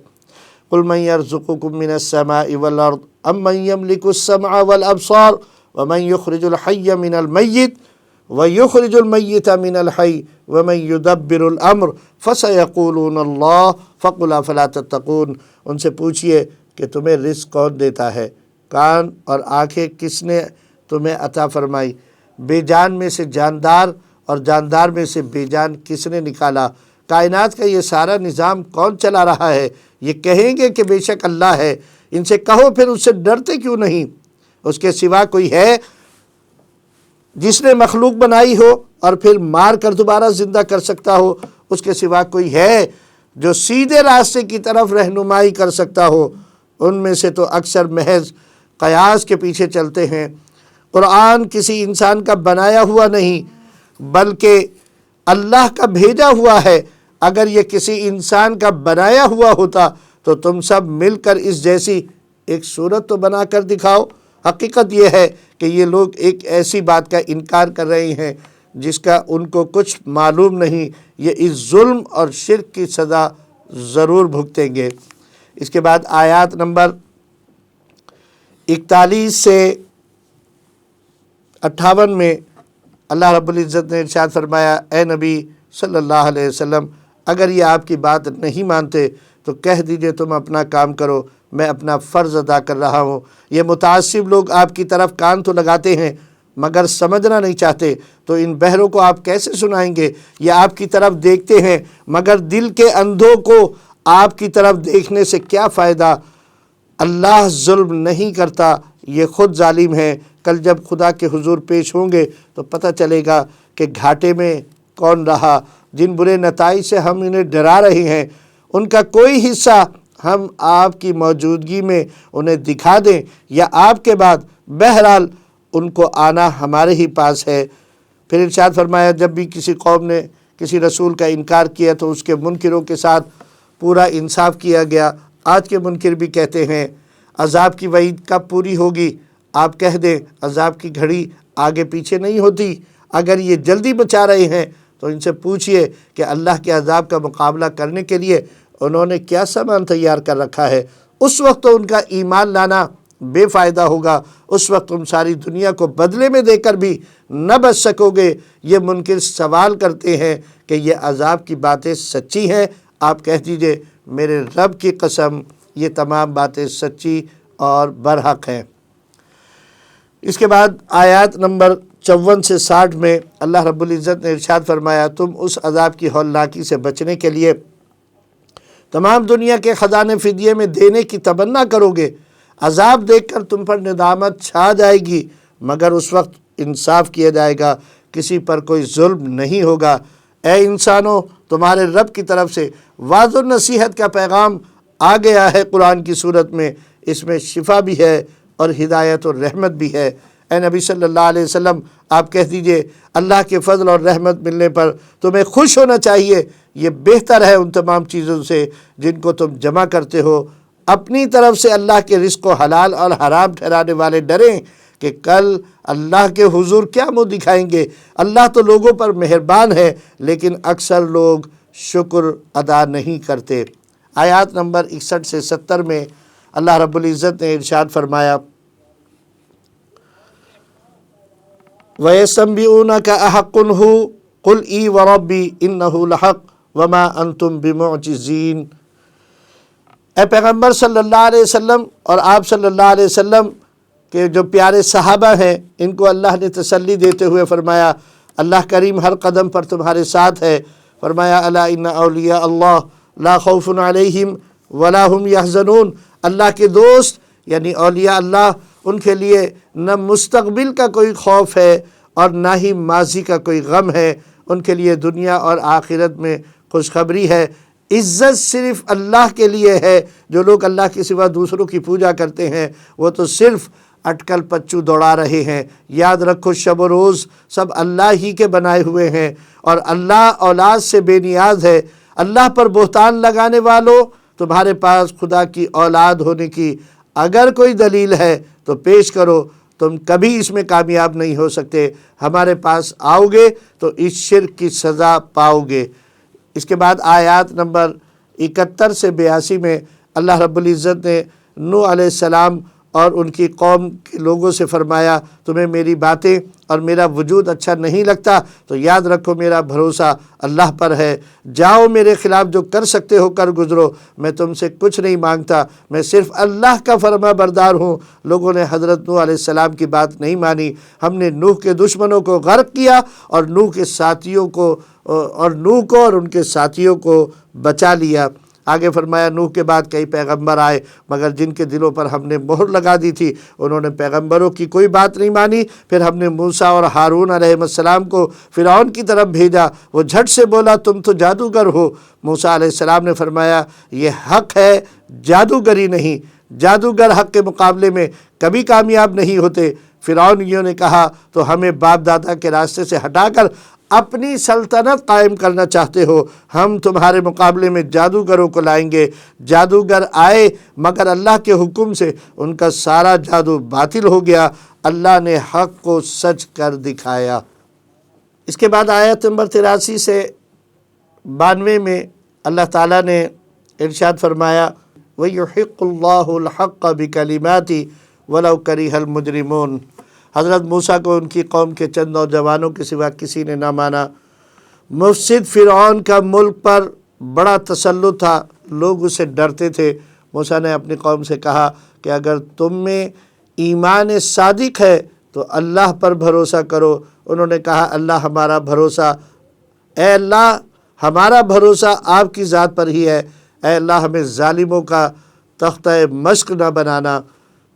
قُلْ مَنْ يَرْزُقُكُم مِّنَ السَّمَاءِ وَالْأَرْضِ أَمَّنْ يَمْلِكُ السَّمْعَ وَالْأَبْصَارَ وَمَنْ يُخْرِجُ الْحَيَّ مِنَ الْمَيِّتِ وَيُخْرِجُ الْمَيِّتَ مِنَ الْحَيِّ وَمَنْ يُدَبِّرُ الْأَمْرَ فَسَيَقُولُونَ اللَّهُ فَقُلْ أَفَلَا تَتَّقُونَ۔ ان سے پوچھئے کہ تمہیں رزق کون دیتا ہے، کان اور آنکھیں کس نے تمہیں عطا فرمائی، بے جان میں سے جاندار اور جاندار میں سے بے جان کس نے نکالا، کائنات کا یہ سارا نظام کون چلا رہا ہے؟ یہ کہیں گے کہ بے شک اللہ ہے۔ ان سے کہو پھر اس سے ڈرتے کیوں نہیں؟ اس کے سوا کوئی ہے جس نے مخلوق بنائی ہو اور پھر مار کر دوبارہ زندہ کر سکتا ہو؟ اس کے سوا کوئی ہے جو سیدھے راستے کی طرف رہنمائی کر سکتا ہو؟ ان میں سے تو اکثر محض قیاس کے پیچھے چلتے ہیں۔ قرآن کسی انسان کا بنایا ہوا نہیں بلکہ اللہ کا بھیجا ہوا ہے۔ اگر یہ کسی انسان کا بنایا ہوا ہوتا تو تم سب مل کر اس جیسی ایک صورت تو بنا کر دکھاؤ۔ حقیقت یہ ہے کہ یہ لوگ ایک ایسی بات کا انکار کر رہے ہیں جس کا ان کو کچھ معلوم نہیں۔ یہ اس ظلم اور شرک کی سزا ضرور بھگتیں گے۔ اس کے بعد آیات نمبر 41 سے 58 میں اللہ رب العزت نے ارشاد فرمایا، اے نبی صلی اللہ علیہ وسلم، اگر یہ آپ کی بات نہیں مانتے تو کہہ دیجئے تم اپنا کام کرو، میں اپنا فرض ادا کر رہا ہوں۔ یہ متعصب لوگ آپ کی طرف کان تو لگاتے ہیں مگر سمجھنا نہیں چاہتے، تو ان بہروں کو آپ کیسے سنائیں گے؟ یہ آپ کی طرف دیکھتے ہیں مگر دل کے اندھوں کو آپ کی طرف دیکھنے سے کیا فائدہ؟ اللہ ظلم نہیں کرتا، یہ خود ظالم ہیں۔ کل جب خدا کے حضور پیش ہوں گے تو پتہ چلے گا کہ گھاٹے میں کون رہا۔ جن برے نتائج سے ہم انہیں ڈرا رہے ہیں ان کا کوئی حصہ ہم آپ کی موجودگی میں انہیں دکھا دیں یا آپ کے بعد، بہرحال ان کو آنا ہمارے ہی پاس ہے۔ پھر ارشاد فرمایا، جب بھی کسی قوم نے کسی رسول کا انکار کیا تو اس کے منکروں کے ساتھ پورا انصاف کیا گیا۔ آج کے منکر بھی کہتے ہیں عذاب کی وعید کب پوری ہوگی؟ آپ کہہ دیں عذاب کی گھڑی آگے پیچھے نہیں ہوتی۔ اگر یہ جلدی بچا رہے ہیں تو ان سے پوچھئے کہ اللہ کے عذاب کا مقابلہ کرنے کے لیے انہوں نے کیا سامان تیار کر رکھا ہے۔ اس وقت تو ان کا ایمان لانا بے فائدہ ہوگا، اس وقت تم ساری دنیا کو بدلے میں دے کر بھی نہ بچ سکو گے۔ یہ منکر سوال کرتے ہیں کہ یہ عذاب کی باتیں سچی ہیں؟ آپ کہہ دیجئے میرے رب کی قسم یہ تمام باتیں سچی اور برحق ہیں۔ اس کے بعد آیات نمبر 54 سے 60 میں اللہ رب العزت نے ارشاد فرمایا، تم اس عذاب کی ہولناکی سے بچنے کے لیے تمام دنیا کے خزانے فدیے میں دینے کی تمنا کرو گے۔ عذاب دیکھ کر تم پر ندامت چھا جائے گی، مگر اس وقت انصاف کیا جائے گا، کسی پر کوئی ظلم نہیں ہوگا۔ اے انسانوں، تمہارے رب کی طرف سے واضح نصیحت کا پیغام آ گیا ہے قرآن کی صورت میں، اس میں شفا بھی ہے اور ہدایت اور رحمت بھی ہے۔ اے نبی صلی اللہ علیہ وسلم آپ کہہ دیجئے اللہ کے فضل اور رحمت ملنے پر تمہیں خوش ہونا چاہیے، یہ بہتر ہے ان تمام چیزوں سے جن کو تم جمع کرتے ہو۔ اپنی طرف سے اللہ کے رزق کو حلال اور حرام ٹھہرانے والے ڈریں کہ کل اللہ کے حضور کیا منہ دکھائیں گے۔ اللہ تو لوگوں پر مہربان ہے لیکن اکثر لوگ شکر ادا نہیں کرتے۔ آیات نمبر 61 سے 70 میں اللہ رب العزت نے ارشاد فرمایا، وَيَسْتَنْبِئُونَكَ أَحَقٌّ هُوَ قُلْ إِي وَرَبِّي إِنَّهُ لَحَقٌّ وَمَا أَنْتُمْ بِمُعْجِزِينَ۔ اے پیغمبر صلی اللہ علیہ وسلم اور آپ صلی اللہ علیہ وسلم کے جو پیارے صحابہ ہیں ان کو اللہ نے تسلی دیتے ہوئے فرمایا اللہ کریم ہر قدم پر تمہارے ساتھ ہے۔ فرمایا الا ان اولیاء اللہ لا خوف علیہم ولا هم یحزنون، اللہ کے دوست یعنی اولیاء اللہ ان کے لیے نہ مستقبل کا کوئی خوف ہے اور نہ ہی ماضی کا کوئی غم ہے، ان کے لیے دنیا اور آخرت میں خوشخبری ہے۔ عزت صرف اللہ کے لیے ہے۔ جو لوگ اللہ کے سوا دوسروں کی پوجا کرتے ہیں وہ تو صرف اٹکل پچو دوڑا رہے ہیں۔ یاد رکھو شب و روز سب اللہ ہی کے بنائے ہوئے ہیں اور اللہ اولاد سے بے نیاز ہے۔ اللہ پر بہتان لگانے والوں، تمہارے پاس خدا کی اولاد ہونے کی اگر کوئی دلیل ہے تو پیش کرو، تم کبھی اس میں کامیاب نہیں ہو سکتے۔ ہمارے پاس آؤ گے تو اس شرک کی سزا پاؤ گے۔ اس کے بعد آیات نمبر 71 سے 82 میں اللہ رب العزت نے نوح علیہ السلام اور ان کی قوم کے لوگوں سے فرمایا تمہیں میری باتیں اور میرا وجود اچھا نہیں لگتا تو یاد رکھو میرا بھروسہ اللہ پر ہے۔ جاؤ میرے خلاف جو کر سکتے ہو کر گزرو، میں تم سے کچھ نہیں مانگتا، میں صرف اللہ کا فرما بردار ہوں۔ لوگوں نے حضرت نوح علیہ السلام کی بات نہیں مانی۔ ہم نے نوح کے دشمنوں کو غرق کیا اور نوح کو اور ان کے ساتھیوں کو بچا لیا۔ آگے فرمایا نوح کے بعد کئی پیغمبر آئے مگر جن کے دلوں پر ہم نے مہر لگا دی تھی انہوں نے پیغمبروں کی کوئی بات نہیں مانی۔ پھر ہم نے موسیٰ اور ہارون علیہ السلام کو فرعون کی طرف بھیجا، وہ جھٹ سے بولا تم تو جادوگر ہو۔ موسیٰ علیہ السلام نے فرمایا یہ حق ہے، جادوگری نہیں، جادوگر حق کے مقابلے میں کبھی کامیاب نہیں ہوتے۔ فرعونیوں نے کہا تو ہمیں باپ دادا کے راستے سے ہٹا کر اپنی سلطنت قائم کرنا چاہتے ہو، ہم تمہارے مقابلے میں جادوگروں کو لائیں گے۔ جادوگر آئے مگر اللہ کے حکم سے ان کا سارا جادو باطل ہو گیا، اللہ نے حق کو سچ کر دکھایا۔ اس کے بعد آیت نمبر 83 سے 92 میں اللہ تعالیٰ نے ارشاد فرمایا وَيُحِقُّ اللَّهُ الْحَقَّ بِكَلِمَاتِهِ وَلَوْ كَرِهَ الْمُجْرِمُونَ۔ حضرت موسیٰ کو ان کی قوم کے چند نوجوانوں کے سوا کسی نے نہ مانا۔ مفسد فرعون کا ملک پر بڑا تسلط تھا، لوگ اسے ڈرتے تھے۔ موسیٰ نے اپنی قوم سے کہا کہ اگر تم میں ایمان صادق ہے تو اللہ پر بھروسہ کرو۔ انہوں نے کہا اللہ ہمارا بھروسہ، اے اللہ ہمارا بھروسہ آپ کی ذات پر ہی ہے، اے اللہ ہمیں ظالموں کا تختہ مشق نہ بنانا۔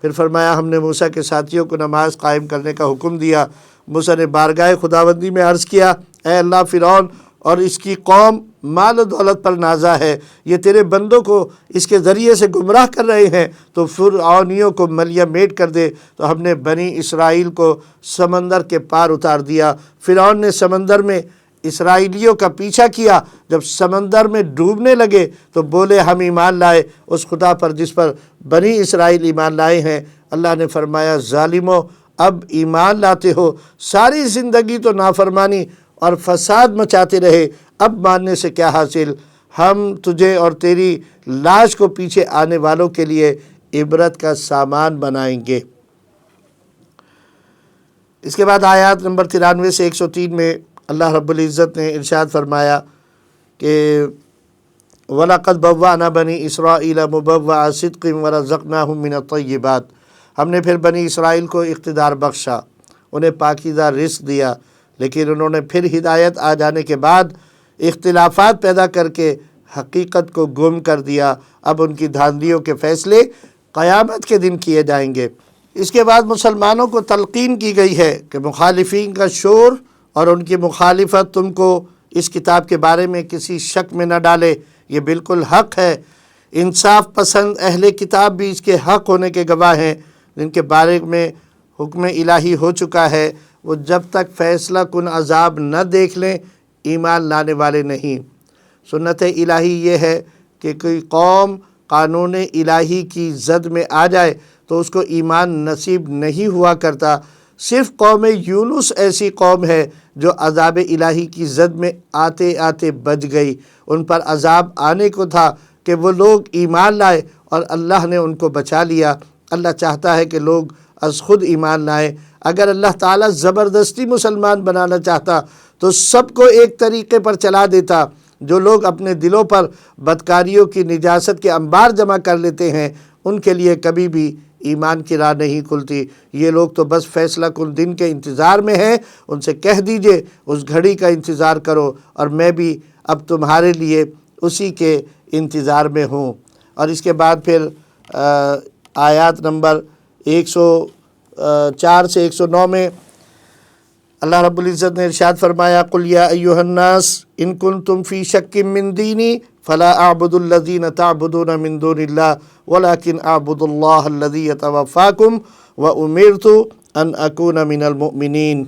پھر فرمایا ہم نے موسیٰ کے ساتھیوں کو نماز قائم کرنے کا حکم دیا۔ موسیٰ نے بارگاہ خداوندی میں عرض کیا اے اللہ فرعون اور اس کی قوم مال و دولت پر نازا ہے، یہ تیرے بندوں کو اس کے ذریعے سے گمراہ کر رہے ہیں، تو فرعونیوں کو ملیہ میٹ کر دے۔ تو ہم نے بنی اسرائیل کو سمندر کے پار اتار دیا۔ فرعون نے سمندر میں اسرائیلیوں کا پیچھا کیا، جب سمندر میں ڈوبنے لگے تو بولے ہم ایمان لائے اس خدا پر جس پر بنی اسرائیل ایمان لائے ہیں۔ اللہ نے فرمایا ظالمو، اب ایمان لاتے ہو، ساری زندگی تو نافرمانی اور فساد مچاتے رہے، اب ماننے سے کیا حاصل؟ ہم تجھے اور تیری لاش کو پیچھے آنے والوں کے لیے عبرت کا سامان بنائیں گے۔ اس کے بعد آیات نمبر 93 سے 103 میں اللہ رب العزت نے ارشاد فرمایا کہ وَلَقَدْ بَوَّأْنَا بَنِي إِسْرَائِيلَ مُبَوَّعَ صِدْقٍ وَرَزَقْنَاهُمْ مِنَ الطَّيِّبَاتِ، ہم نے پھر بنی اسرائیل کو اقتدار بخشا، انہیں پاکیزہ رزق دیا، لیکن انہوں نے پھر ہدایت آ جانے کے بعد اختلافات پیدا کر کے حقیقت کو گم کر دیا۔ اب ان کی دھاندلیوں کے فیصلے قیامت کے دن کیے جائیں گے۔ اس کے بعد مسلمانوں کو تلقین کی گئی ہے کہ مخالفین کا شور اور ان کی مخالفت تم کو اس کتاب کے بارے میں کسی شک میں نہ ڈالے، یہ بالکل حق ہے۔ انصاف پسند اہل کتاب بھی اس کے حق ہونے کے گواہ ہیں، جن کے بارے میں حکم الہی ہو چکا ہے، وہ جب تک فیصلہ کن عذاب نہ دیکھ لیں ایمان لانے والے نہیں۔ سنت الہی یہ ہے کہ کوئی قوم قانون الہی کی زد میں آ جائے تو اس کو ایمان نصیب نہیں ہوا کرتا۔ صرف قوم یونس ایسی قوم ہے جو عذاب الہی کی زد میں آتے آتے بچ گئی۔ ان پر عذاب آنے کو تھا کہ وہ لوگ ایمان لائے اور اللہ نے ان کو بچا لیا۔ اللہ چاہتا ہے کہ لوگ از خود ایمان لائیں۔ اگر اللہ تعالیٰ زبردستی مسلمان بنانا چاہتا تو سب کو ایک طریقے پر چلا دیتا۔ جو لوگ اپنے دلوں پر بدکاریوں کی نجاست کے انبار جمع کر لیتے ہیں ان کے لیے کبھی بھی ایمان کی راہ نہیں کھلتی۔ یہ لوگ تو بس فیصلہ کن دن کے انتظار میں ہیں۔ ان سے کہہ دیجئے اس گھڑی کا انتظار کرو اور میں بھی اب تمہارے لیے اسی کے انتظار میں ہوں۔ اور اس کے بعد پھر آیات نمبر 104 سے 109 میں اللہ رب العزت نے ارشاد فرمایا قُلْ يَا أَيُّهَا النَّاسُ إِن كُنتُمْ فِي شَكٍّ مِّن دِينِي فَلَا أَعْبُدُ الَّذِينَ تَعْبُدُونَ مِن دُونِ اللَّهِ وَلَكِنْ أَعْبُدُ اللَّهَ الَّذِي يَتَوَفَّاكُمْ وَأُمِرْتُ أَنْ أَكُونَ مِنَ الْمُؤْمِنِينَ۔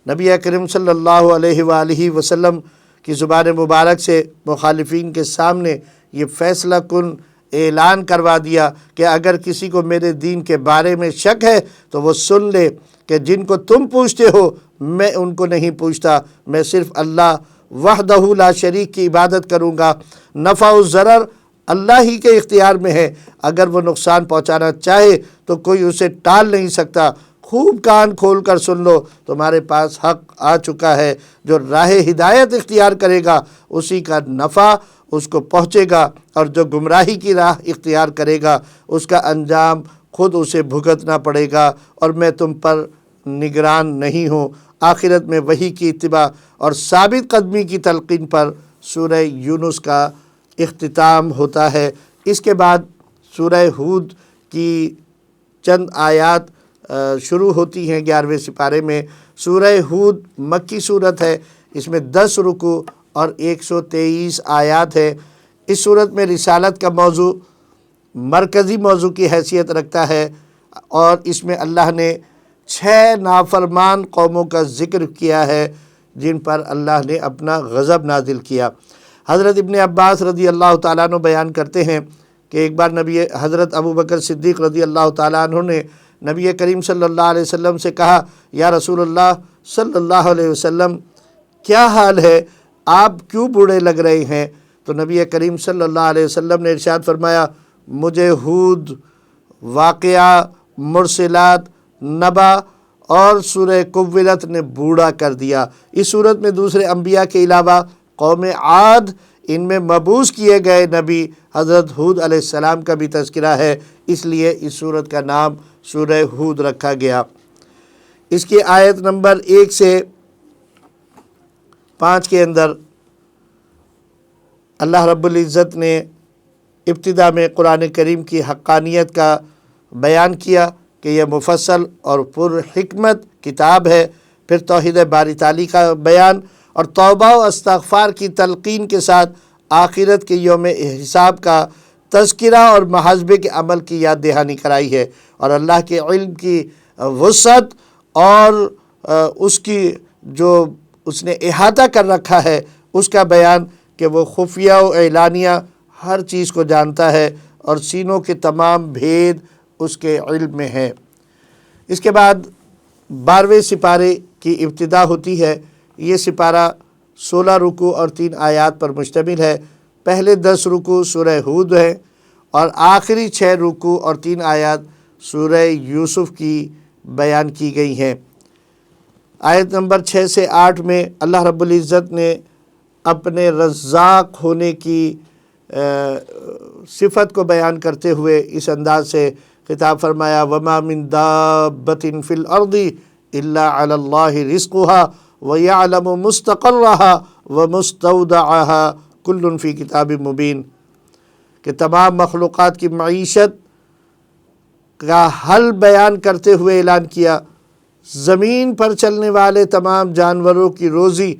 نبی اکرم صلی اللہ علیہ وآلہ وسلم کی زبان مبارک سے مخالفین کے سامنے یہ فیصلہ کن اعلان کروا دیا کہ اگر کسی کو میرے دین کے بارے میں شک ہے تو وہ سن لے کہ جن کو تم پوچھتے ہو میں ان کو نہیں پوچھتا، میں صرف اللہ وحدہ لا شریک کی عبادت کروں گا۔ نفع و ضرر اللہ ہی کے اختیار میں ہے، اگر وہ نقصان پہنچانا چاہے تو کوئی اسے ٹال نہیں سکتا۔ خوب کان کھول کر سن لو، تمہارے پاس حق آ چکا ہے۔ جو راہ ہدایت اختیار کرے گا اسی کا نفع اس کو پہنچے گا، اور جو گمراہی کی راہ اختیار کرے گا اس کا انجام خود اسے بھگتنا پڑے گا، اور میں تم پر نگران نہیں ہوں۔ آخرت میں وحی کی اتباع اور ثابت قدمی کی تلقین پر سورہ یونس کا اختتام ہوتا ہے۔ اس کے بعد سورہ ہود کی چند آیات شروع ہوتی ہیں 11ویں سپارے میں۔ سورہ ہود مکی صورت ہے، اس میں 10 رکوع اور 123 آیات ہے۔ اس صورت میں رسالت کا موضوع مرکزی موضوع کی حیثیت رکھتا ہے، اور اس میں اللہ نے 6 نافرمان قوموں کا ذکر کیا ہے جن پر اللہ نے اپنا غضب نازل کیا۔ حضرت ابن عباس رضی اللہ تعالیٰ عنہ بیان کرتے ہیں کہ ایک بار حضرت ابوبکر صدیق رضی اللہ تعالیٰ عنہ نے نبی کریم صلی اللہ علیہ وسلم سے کہا یا رسول اللہ صلی اللہ علیہ وسلم کیا حال ہے، آپ کیوں بوڑھے لگ رہے ہیں؟ تو نبی کریم صلی اللہ علیہ وسلم نے ارشاد فرمایا مجھے ہود، واقعہ، مرسلات، نبا اور سورہ کولت نے بوڑھا کر دیا۔ اس صورت میں دوسرے انبیاء کے علاوہ قوم عاد، ان میں مبعوث کیے گئے نبی حضرت ہود علیہ السلام کا بھی تذکرہ ہے، اس لیے اس صورت کا نام سورہ ہود رکھا گیا۔ اس کی آیت نمبر 1 سے 5 کے اندر اللہ رب العزت نے ابتدا میں قرآن کریم کی حقانیت کا بیان کیا کہ یہ مفصل اور پر حکمت کتاب ہے، پھر توحید باری تعالی کا بیان اور توبہ و استغفار کی تلقین کے ساتھ آخرت کے یوم حساب کا تذکرہ اور محاسبے کے عمل کی یاد دہانی کرائی ہے، اور اللہ کے علم کی وسعت اور اس اس نے احاطہ کر رکھا ہے اس کا بیان کہ وہ خفیہ و اعلانیہ ہر چیز کو جانتا ہے اور سینوں کے تمام بھید اس کے علم میں ہے۔ اس کے بعد 12ویں سپارے کی ابتدا ہوتی ہے۔ یہ سپارہ 16 رکوع اور 3 آیات پر مشتمل ہے۔ پہلے 10 رکوع سورہ ہود ہیں اور آخری 6 رکوع اور 3 آیات سورہ یوسف کی بیان کی گئی ہیں۔ آیت نمبر 6 سے 8 میں اللہ رب العزت نے اپنے رزاق ہونے کی صفت کو بیان کرتے ہوئے اس انداز سے خطاب فرمایا، وَمَا مِن دَابَّةٍ فِي الْأَرْضِ إِلَّا عَلَى اللَّهِ رِزْقُهَا وَيَعْلَمُ مُسْتَقَرَّهَا وَمُسْتَوْدَعَهَا كُلٌّ فِي كِتَابٍ مُبِينٍ، کہ تمام مخلوقات کی معیشت کا حل بیان کرتے ہوئے اعلان کیا، زمین پر چلنے والے تمام جانوروں کی روزی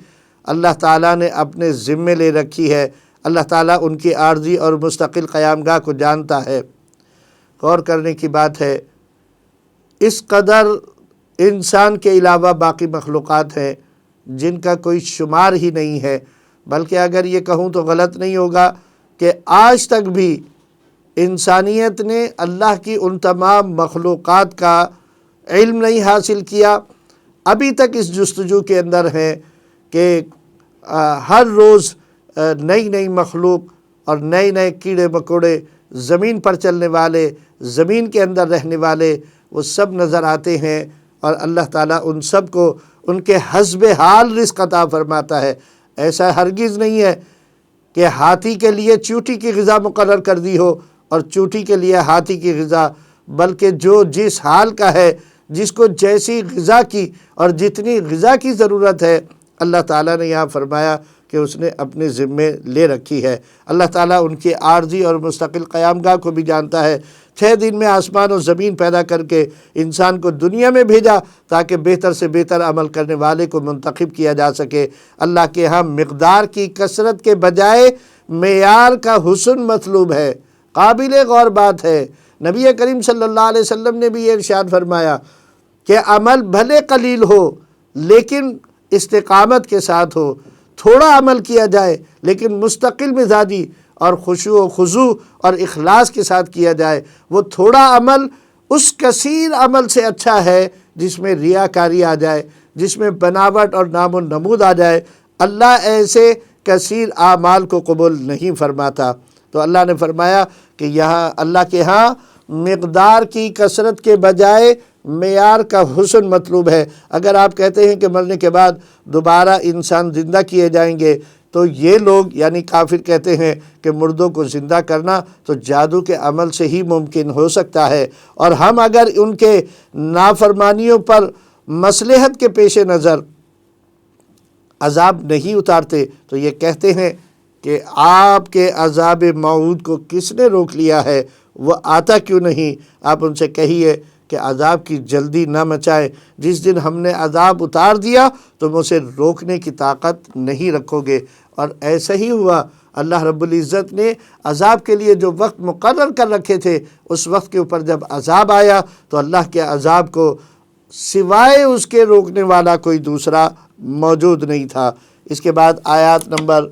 اللہ تعالیٰ نے اپنے ذمے لے رکھی ہے۔ اللہ تعالیٰ ان کی عارضی اور مستقل قیام گاہ کو جانتا ہے۔ غور کرنے کی بات ہے، اس قدر انسان کے علاوہ باقی مخلوقات ہیں جن کا کوئی شمار ہی نہیں ہے، بلکہ اگر یہ کہوں تو غلط نہیں ہوگا کہ آج تک بھی انسانیت نے اللہ کی ان تمام مخلوقات کا علم نہیں حاصل کیا۔ ابھی تک اس جستجو کے اندر ہیں کہ ہر روز نئی نئی مخلوق اور نئے نئے کیڑے مکوڑے، زمین پر چلنے والے، زمین کے اندر رہنے والے، وہ سب نظر آتے ہیں، اور اللہ تعالیٰ ان سب کو ان کے حسب حال رزق عطا فرماتا ہے۔ ایسا ہرگز نہیں ہے کہ ہاتھی کے لیے چیونٹی کی غذا مقرر کر دی ہو اور چیونٹی کے لیے ہاتھی کی غذا، بلکہ جو جس حال کا ہے، جس کو جیسی غذا کی اور جتنی غذا کی ضرورت ہے، اللہ تعالیٰ نے یہاں فرمایا کہ اس نے اپنے ذمے لے رکھی ہے۔ اللہ تعالیٰ ان کے عارضی اور مستقل قیام گاہ کو بھی جانتا ہے۔ 6 دن میں آسمان و زمین پیدا کر کے انسان کو دنیا میں بھیجا تاکہ بہتر سے بہتر عمل کرنے والے کو منتخب کیا جا سکے۔ اللہ کے ہاں مقدار کی کثرت کے بجائے معیار کا حسن مطلوب ہے۔ قابل غور بات ہے، نبی کریم صلی اللہ علیہ وسلم نے بھی یہ ارشاد فرمایا کہ عمل بھلے قلیل ہو لیکن استقامت کے ساتھ ہو، تھوڑا عمل کیا جائے لیکن مستقل مزاجی اور خشوع و خضوع اور اخلاص کے ساتھ کیا جائے، وہ تھوڑا عمل اس کثیر عمل سے اچھا ہے جس میں ریاکاری آ جائے، جس میں بناوٹ اور نام و نمود آ جائے۔ اللہ ایسے کثیر اعمال کو قبول نہیں فرماتا۔ تو اللہ نے فرمایا کہ یہاں اللہ کے ہاں مقدار کی کثرت کے بجائے معیار کا حسن مطلوب ہے۔ اگر آپ کہتے ہیں کہ مرنے کے بعد دوبارہ انسان زندہ کیے جائیں گے، تو یہ لوگ یعنی کافر کہتے ہیں کہ مردوں کو زندہ کرنا تو جادو کے عمل سے ہی ممکن ہو سکتا ہے، اور ہم اگر ان کے نافرمانیوں پر مصلحت کے پیش نظر عذاب نہیں اتارتے تو یہ کہتے ہیں کہ آپ کے عذاب موعود کو کس نے روک لیا ہے، وہ آتا کیوں نہیں؟ آپ ان سے کہیے کہ عذاب کی جلدی نہ مچائیں، جس دن ہم نے عذاب اتار دیا تم اسے روکنے کی طاقت نہیں رکھو گے۔ اور ایسا ہی ہوا، اللہ رب العزت نے عذاب کے لیے جو وقت مقرر کر رکھے تھے، اس وقت کے اوپر جب عذاب آیا تو اللہ کے عذاب کو سوائے اس کے روکنے والا کوئی دوسرا موجود نہیں تھا۔ اس کے بعد آیات نمبر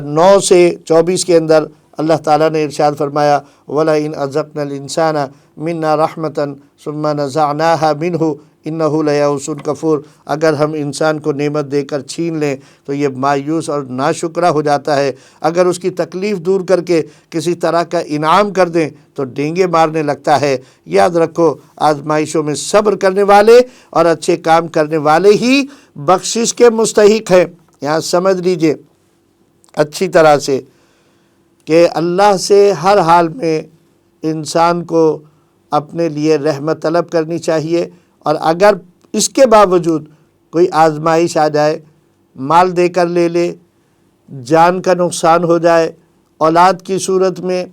9 سے 24 کے اندر اللہ تعالیٰ نے ارشاد فرمایا، وَلَئِنْ أَذَقْنَا الْإِنسَانَ مِنَّا رَحْمَةً ثُمَّ نَزَعْنَاهَا مِنْهُ إِنَّهُ لَيَئُوسٌ کفور۔ اگر ہم انسان کو نعمت دے کر چھین لیں تو یہ مایوس اور ناشکرا ہو جاتا ہے، اگر اس کی تکلیف دور کر کے کسی طرح کا انعام کر دیں تو ڈینگے مارنے لگتا ہے۔ یاد رکھو، آزمائشوں میں صبر کرنے والے اور اچھے کام کرنے والے ہی بخشش کے مستحق ہیں۔ یہاں سمجھ لیجئے اچھی طرح سے کہ اللہ سے ہر حال میں انسان کو اپنے لیے رحمت طلب کرنی چاہیے، اور اگر اس کے باوجود کوئی آزمائش آ جائے، مال دے کر لے لے، جان کا نقصان ہو جائے، اولاد کی صورت میں،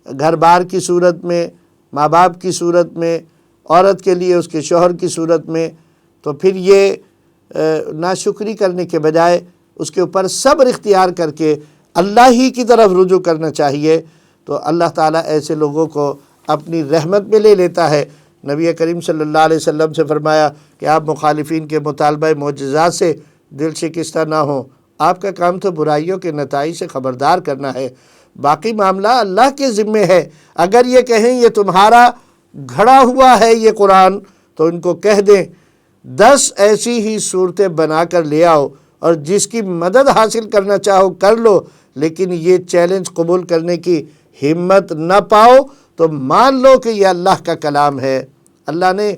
گھر بار کی صورت میں، ماں باپ کی صورت میں، عورت کے لیے اس کے شوہر کی صورت میں، تو پھر یہ ناشکری کرنے کے بجائے اس کے اوپر صبر اختیار کر کے اللہ ہی کی طرف رجوع کرنا چاہیے۔ تو اللہ تعالیٰ ایسے لوگوں کو اپنی رحمت میں لے لیتا ہے۔ نبی کریم صلی اللہ علیہ وسلم سے فرمایا کہ آپ مخالفین کے مطالبہ معجزات سے دل شکستہ نہ ہوں. آپ کا کام تو برائیوں کے نتائج سے خبردار کرنا ہے، باقی معاملہ اللہ کے ذمے ہے. اگر یہ کہیں یہ تمہارا گھڑا ہوا ہے یہ قرآن، تو ان کو کہہ دیں 10 ایسی ہی صورتیں بنا کر لے آؤ اور جس کی مدد حاصل کرنا چاہو کر لو، لیکن یہ چیلنج قبول کرنے کی ہمت نہ پاؤ تو مان لو کہ یہ اللہ کا کلام ہے. اللہ نے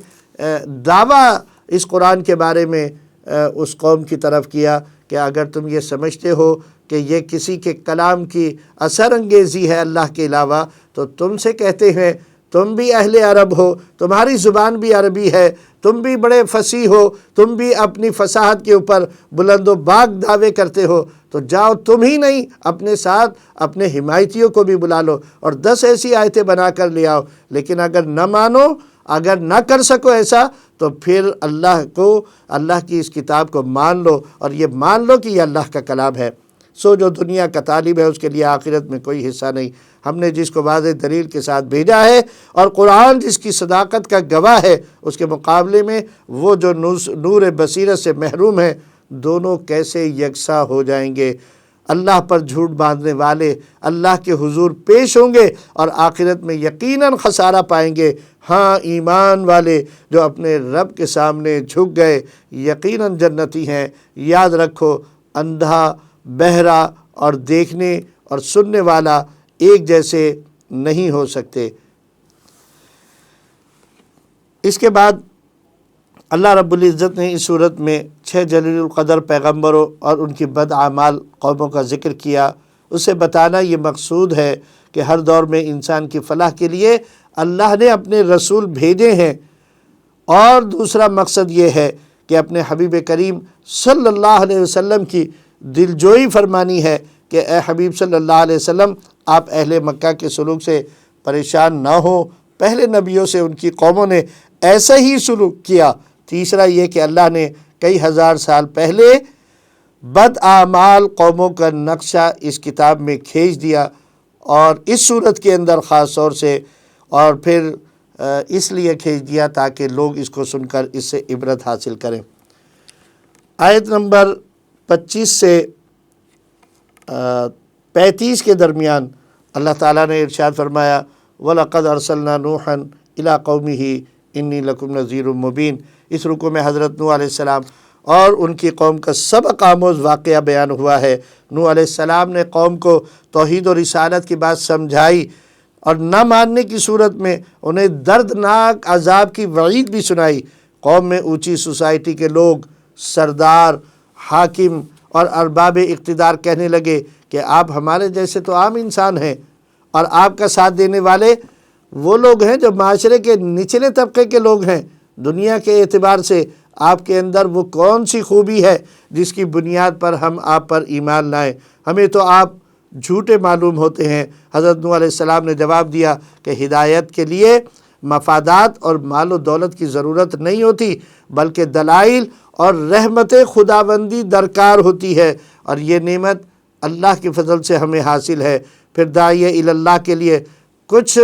دعویٰ اس قرآن کے بارے میں اس قوم کی طرف کیا کہ اگر تم یہ سمجھتے ہو کہ یہ کسی کے کلام کی اثر انگیزی ہے اللہ کے علاوہ، تو تم سے کہتے ہیں تم بھی اہل عرب ہو، تمہاری زبان بھی عربی ہے، تم بھی بڑے فصیح ہو، تم بھی اپنی فصاحت کے اوپر بلند و باغ دعوے کرتے ہو، تو جاؤ تم ہی نہیں اپنے ساتھ اپنے حمایتیوں کو بھی بلا لو اور 10 ایسی آیتیں بنا کر لے آؤ. لیکن اگر نہ مانو، اگر نہ کر سکو ایسا، تو پھر اللہ کی اس کتاب کو مان لو اور یہ مان لو کہ یہ اللہ کا کلام ہے. سو جو دنیا کا طالب ہے اس کے لیے آخرت میں کوئی حصہ نہیں. ہم نے جس کو واضح دلیل کے ساتھ بھیجا ہے اور قرآن جس کی صداقت کا گواہ ہے، اس کے مقابلے میں وہ جو نور بصیرت سے محروم ہے، دونوں کیسے یکساں ہو جائیں گے؟ اللہ پر جھوٹ باندھنے والے اللہ کے حضور پیش ہوں گے اور آخرت میں یقیناً خسارہ پائیں گے. ہاں، ایمان والے جو اپنے رب کے سامنے جھک گئے یقیناً جنتی ہیں. یاد رکھو، اندھا، بہرا اور دیکھنے اور سننے والا ایک جیسے نہیں ہو سکتے. اس کے بعد اللہ رب العزت نے اس صورت میں 6 جلیل القدر پیغمبروں اور ان کی بدعمال قوموں کا ذکر کیا. اسے بتانا یہ مقصود ہے کہ ہر دور میں انسان کی فلاح کے لیے اللہ نے اپنے رسول بھیجے ہیں، اور دوسرا مقصد یہ ہے کہ اپنے حبیب کریم صلی اللہ علیہ وسلم کی دلجوئی فرمانی ہے کہ اے حبیب صلی اللہ علیہ وسلم، آپ اہل مکہ کے سلوک سے پریشان نہ ہو. پہلے نبیوں سے ان کی قوموں نے ایسا ہی سلوک کیا. تیسرا یہ کہ اللہ نے کئی ہزار سال پہلے بدعمال قوموں کا نقشہ اس کتاب میں کھینچ دیا، اور اس صورت کے اندر خاص طور سے، اور پھر اس لیے کھینچ دیا تاکہ لوگ اس کو سن کر اس سے عبرت حاصل کریں. آیت نمبر 25 سے 35 کے درمیان اللہ تعالیٰ نے ارشاد فرمایا وَلَقَدْ أَرْسَلْنَا نُوحًا إِلَىٰ قَوْمِهِ إِنِّي لَكُمْ نَذِيرٌ مُّبِينٌ. اس رکوع میں حضرت نوح علیہ السلام اور ان کی قوم کا سبق آموز واقعہ بیان ہوا ہے. نوح علیہ السلام نے قوم کو توحید و رسالت کی بات سمجھائی اور نہ ماننے کی صورت میں انہیں دردناک عذاب کی وعید بھی سنائی. قوم میں اونچی سوسائٹی کے لوگ، سردار، حاکم اور ارباب اقتدار کہنے لگے کہ آپ ہمارے جیسے تو عام انسان ہیں، اور آپ کا ساتھ دینے والے وہ لوگ ہیں جو معاشرے کے نچلے طبقے کے لوگ ہیں. دنیا کے اعتبار سے آپ کے اندر وہ کون سی خوبی ہے جس کی بنیاد پر ہم آپ پر ایمان لائیں؟ ہمیں تو آپ جھوٹے معلوم ہوتے ہیں. حضرت نوح علیہ السلام نے جواب دیا کہ ہدایت کے لیے مفادات اور مال و دولت کی ضرورت نہیں ہوتی، بلکہ دلائل اور رحمت خداوندی درکار ہوتی ہے، اور یہ نعمت اللہ کے فضل سے ہمیں حاصل ہے. پھر داعیہ اللہ کے لیے کچھ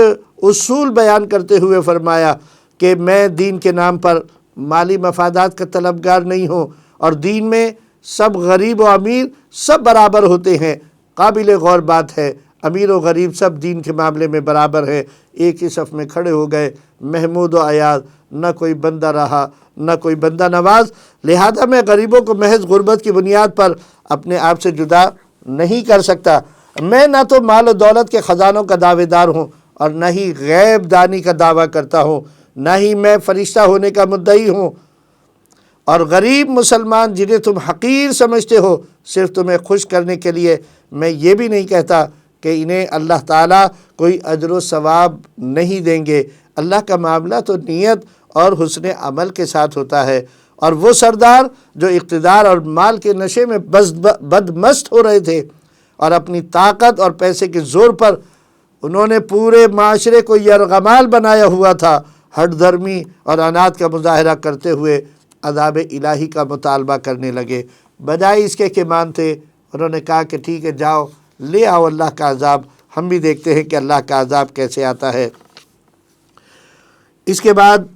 اصول بیان کرتے ہوئے فرمایا کہ میں دین کے نام پر مالی مفادات کا طلبگار نہیں ہوں، اور دین میں سب غریب و امیر سب برابر ہوتے ہیں. قابل غور بات ہے، امیر و غریب سب دین کے معاملے میں برابر ہیں. ایک ہی صف میں کھڑے ہو گئے، محمود و ایاز، نہ کوئی بندہ رہا نہ کوئی بندہ نواز. لہذا میں غریبوں کو محض غربت کی بنیاد پر اپنے آپ سے جدا نہیں کر سکتا. میں نہ تو مال و دولت کے خزانوں کا دعوے دار ہوں اور نہ ہی غیب دانی کا دعویٰ کرتا ہوں، نہ ہی میں فرشتہ ہونے کا مدعی ہوں. اور غریب مسلمان جنہیں تم حقیر سمجھتے ہو، صرف تمہیں خوش کرنے کے لیے میں یہ بھی نہیں کہتا کہ انہیں اللہ تعالیٰ کوئی اجر و ثواب نہیں دیں گے. اللہ کا معاملہ تو نیت اور حسن عمل کے ساتھ ہوتا ہے. اور وہ سردار جو اقتدار اور مال کے نشے میں بدمست ہو رہے تھے اور اپنی طاقت اور پیسے کے زور پر انہوں نے پورے معاشرے کو یرغمال بنایا ہوا تھا، ہٹ دھرمی اور عناد کا مظاہرہ کرتے ہوئے عذاب الہی کا مطالبہ کرنے لگے. بجائے اس کے کہ مانتے، انہوں نے کہا کہ ٹھیک ہے، جاؤ لے آؤ اللہ کا عذاب، ہم بھی دیکھتے ہیں کہ اللہ کا عذاب کیسے آتا ہے. اس کے بعد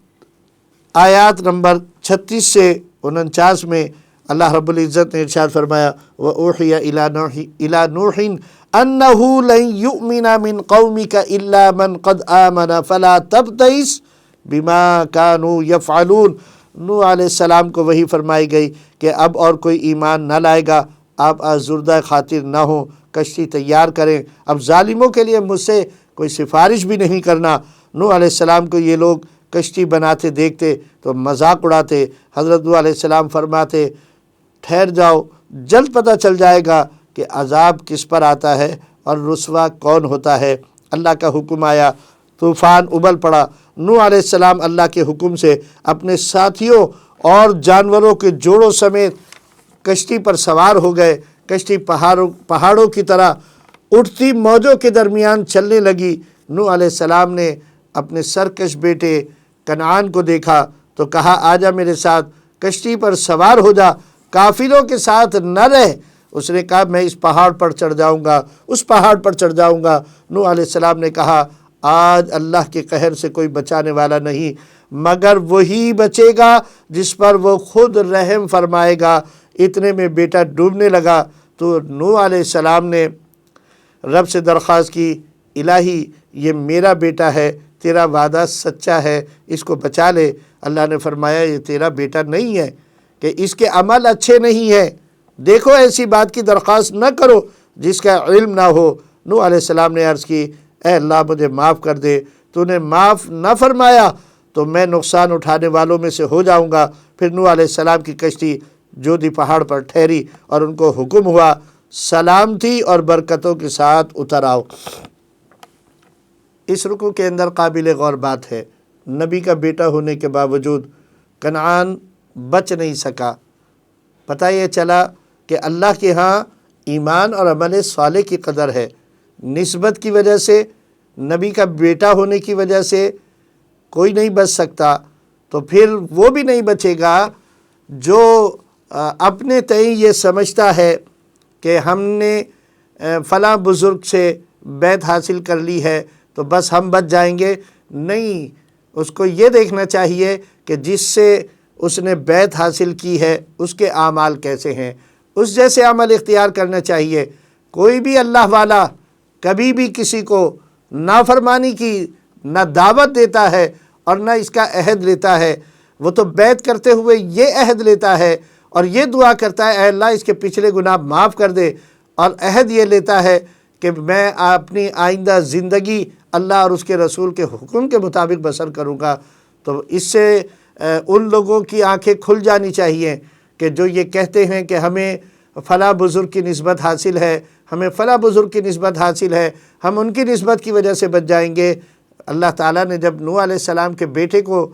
آیات نمبر 36 سے 49 میں اللہ رب العزت نے ارشاد فرمایا وَأُوحِيَ إِلَى نُوحٍ أَنَّهُ لَن يُؤْمِنَ مِن قَوْمِكَ إِلَّا مَن قَدْ آمَنَ فَلَا تَبْتَئِسْ بِمَا كَانُوا يَفْعَلُونَ۔ نوح علیہ السلام کو وحی فرمائی گئی کہ اب اور کوئی ایمان نہ لائے گا، آپ آزردہ خاطر نہ ہوں، کشتی تیار کریں، اب ظالموں کے لیے مجھ سے کوئی سفارش بھی نہیں کرنا۔ نوح علیہ السلام کو یہ لوگ کشتی بناتے دیکھتے تو مذاق اڑاتے۔ حضرت نوح علیہ السلام فرماتے ٹھہر جاؤ، جلد پتہ چل جائے گا کہ عذاب کس پر آتا ہے اور رسوا کون ہوتا ہے۔ اللہ کا حکم آیا، طوفان ابل پڑا۔ نوح علیہ السلام اللہ کے حکم سے اپنے ساتھیوں اور جانوروں کے جوڑوں سمیت کشتی پر سوار ہو گئے۔ کشتی پہاڑوں کی طرح اٹھتی موجوں کے درمیان چلنے لگی۔ نوح علیہ السلام نے اپنے سرکش بیٹے کنعان کو دیکھا تو کہا آجا میرے ساتھ کشتی پر سوار ہو جا، کافروں کے ساتھ نہ رہ۔ اس نے کہا میں اس پہاڑ پر چڑھ جاؤں گا، اس پہاڑ پر چڑھ جاؤں گا۔ نوح علیہ السلام نے کہا آج اللہ کے قہر سے کوئی بچانے والا نہیں مگر وہی بچے گا جس پر وہ خود رحم فرمائے گا۔ اتنے میں بیٹا ڈوبنے لگا تو نوح علیہ السلام نے رب سے درخواست کی الہی یہ میرا بیٹا ہے، تیرا وعدہ سچا ہے، اس کو بچا لے۔ اللہ نے فرمایا یہ تیرا بیٹا نہیں ہے کہ اس کے عمل اچھے نہیں ہیں، دیکھو ایسی بات کی درخواست نہ کرو جس کا علم نہ ہو۔ نوح علیہ السلام نے عرض کی اے اللہ مجھے معاف کر دے، تو نے معاف نہ فرمایا تو میں نقصان اٹھانے والوں میں سے ہو جاؤں گا۔ پھر نوح علیہ السلام کی کشتی جودی پہاڑ پر ٹھہری اور ان کو حکم ہوا سلامتی اور برکتوں کے ساتھ اتر آؤ۔ اس رکوع کے اندر قابل غور بات ہے، نبی کا بیٹا ہونے کے باوجود کنعان بچ نہیں سکا۔ پتہ یہ چلا کہ اللہ کے ہاں ایمان اور عمل صالح کی قدر ہے۔ نسبت کی وجہ سے، نبی کا بیٹا ہونے کی وجہ سے کوئی نہیں بچ سکتا، تو پھر وہ بھی نہیں بچے گا جو اپنے تئیں یہ سمجھتا ہے کہ ہم نے فلاں بزرگ سے بیعت حاصل کر لی ہے تو بس ہم بچ جائیں گے۔ نہیں، اس کو یہ دیکھنا چاہیے کہ جس سے اس نے بیعت حاصل کی ہے اس کے اعمال کیسے ہیں، اس جیسے عمل اختیار کرنا چاہیے۔ کوئی بھی اللہ والا کبھی بھی کسی کو نافرمانی کی نہ دعوت دیتا ہے اور نہ اس کا عہد لیتا ہے۔ وہ تو بیعت کرتے ہوئے یہ عہد لیتا ہے اور یہ دعا کرتا ہے اے اللہ اس کے پچھلے گناہ معاف کر دے، اور عہد یہ لیتا ہے کہ میں اپنی آئندہ زندگی اللہ اور اس کے رسول کے حکم کے مطابق بسر کروں گا۔ تو اس سے ان لوگوں کی آنکھیں کھل جانی چاہیے کہ جو یہ کہتے ہیں کہ ہمیں فلاں بزرگ کی نسبت حاصل ہے، ہمیں فلاں بزرگ کی نسبت حاصل ہے، ہم ان کی نسبت کی وجہ سے بچ جائیں گے۔ اللہ تعالیٰ نے جب نوح علیہ السلام کے بیٹے کو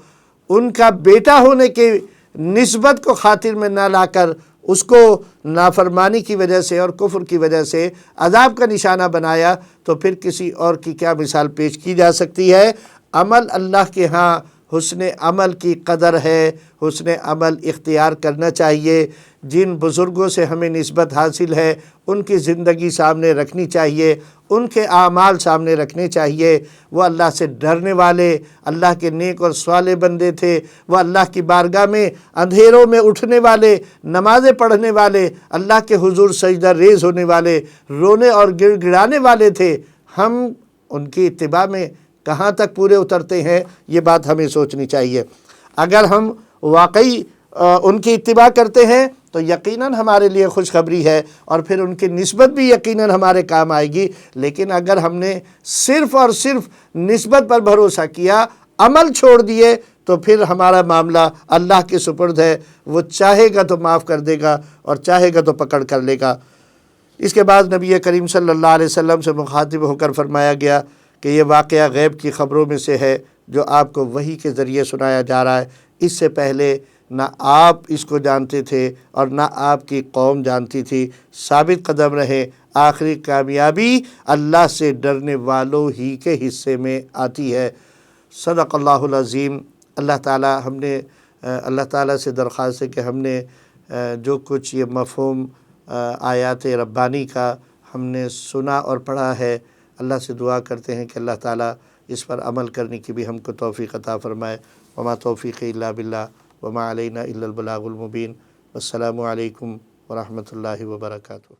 ان کا بیٹا ہونے کی نسبت کو خاطر میں نہ لا کر اس کو نافرمانی کی وجہ سے اور کفر کی وجہ سے عذاب کا نشانہ بنایا تو پھر کسی اور کی کیا مثال پیش کی جا سکتی ہے۔ عمل اللہ کے ہاں حسن عمل کی قدر ہے، حسن عمل اختیار کرنا چاہیے۔ جن بزرگوں سے ہمیں نسبت حاصل ہے ان کی زندگی سامنے رکھنی چاہیے، ان کے اعمال سامنے رکھنے چاہیے۔ وہ اللہ سے ڈرنے والے، اللہ کے نیک اور صالح بندے تھے، وہ اللہ کی بارگاہ میں اندھیروں میں اٹھنے والے، نمازیں پڑھنے والے، اللہ کے حضور سجدہ ریز ہونے والے، رونے اور گڑ گڑانے والے تھے۔ ہم ان کی اتباع میں کہاں تک پورے اترتے ہیں یہ بات ہمیں سوچنی چاہیے۔ اگر ہم واقعی ان کی اتباع کرتے ہیں تو یقیناً ہمارے لیے خوشخبری ہے اور پھر ان کی نسبت بھی یقیناً ہمارے کام آئے گی۔ لیکن اگر ہم نے صرف اور صرف نسبت پر بھروسہ کیا، عمل چھوڑ دیے، تو پھر ہمارا معاملہ اللہ کے سپرد ہے۔ وہ چاہے گا تو معاف کر دے گا اور چاہے گا تو پکڑ کر لے گا۔ اس کے بعد نبی کریم صلی اللہ علیہ وسلم سے مخاطب ہو کر فرمایا گیا کہ یہ واقعہ غیب کی خبروں میں سے ہے جو آپ کو وحی کے ذریعے سنایا جا رہا ہے۔ اس سے پہلے نہ آپ اس کو جانتے تھے اور نہ آپ کی قوم جانتی تھی۔ ثابت قدم رہے، آخری کامیابی اللہ سے ڈرنے والوں ہی کے حصے میں آتی ہے۔ صدق اللہ العظیم۔ اللہ تعالیٰ سے درخواست ہے کہ ہم نے جو کچھ یہ مفہوم آیات ربانی کا ہم نے سنا اور پڑھا ہے، اللہ سے دعا کرتے ہیں کہ اللہ تعالیٰ اس پر عمل کرنے کی بھی ہم کو توفیق عطا فرمائے۔ وما توفیق الا باللہ وما علینا الا البلاغ المبین۔ السلام علیکم ورحمۃ اللہ وبرکاتہ۔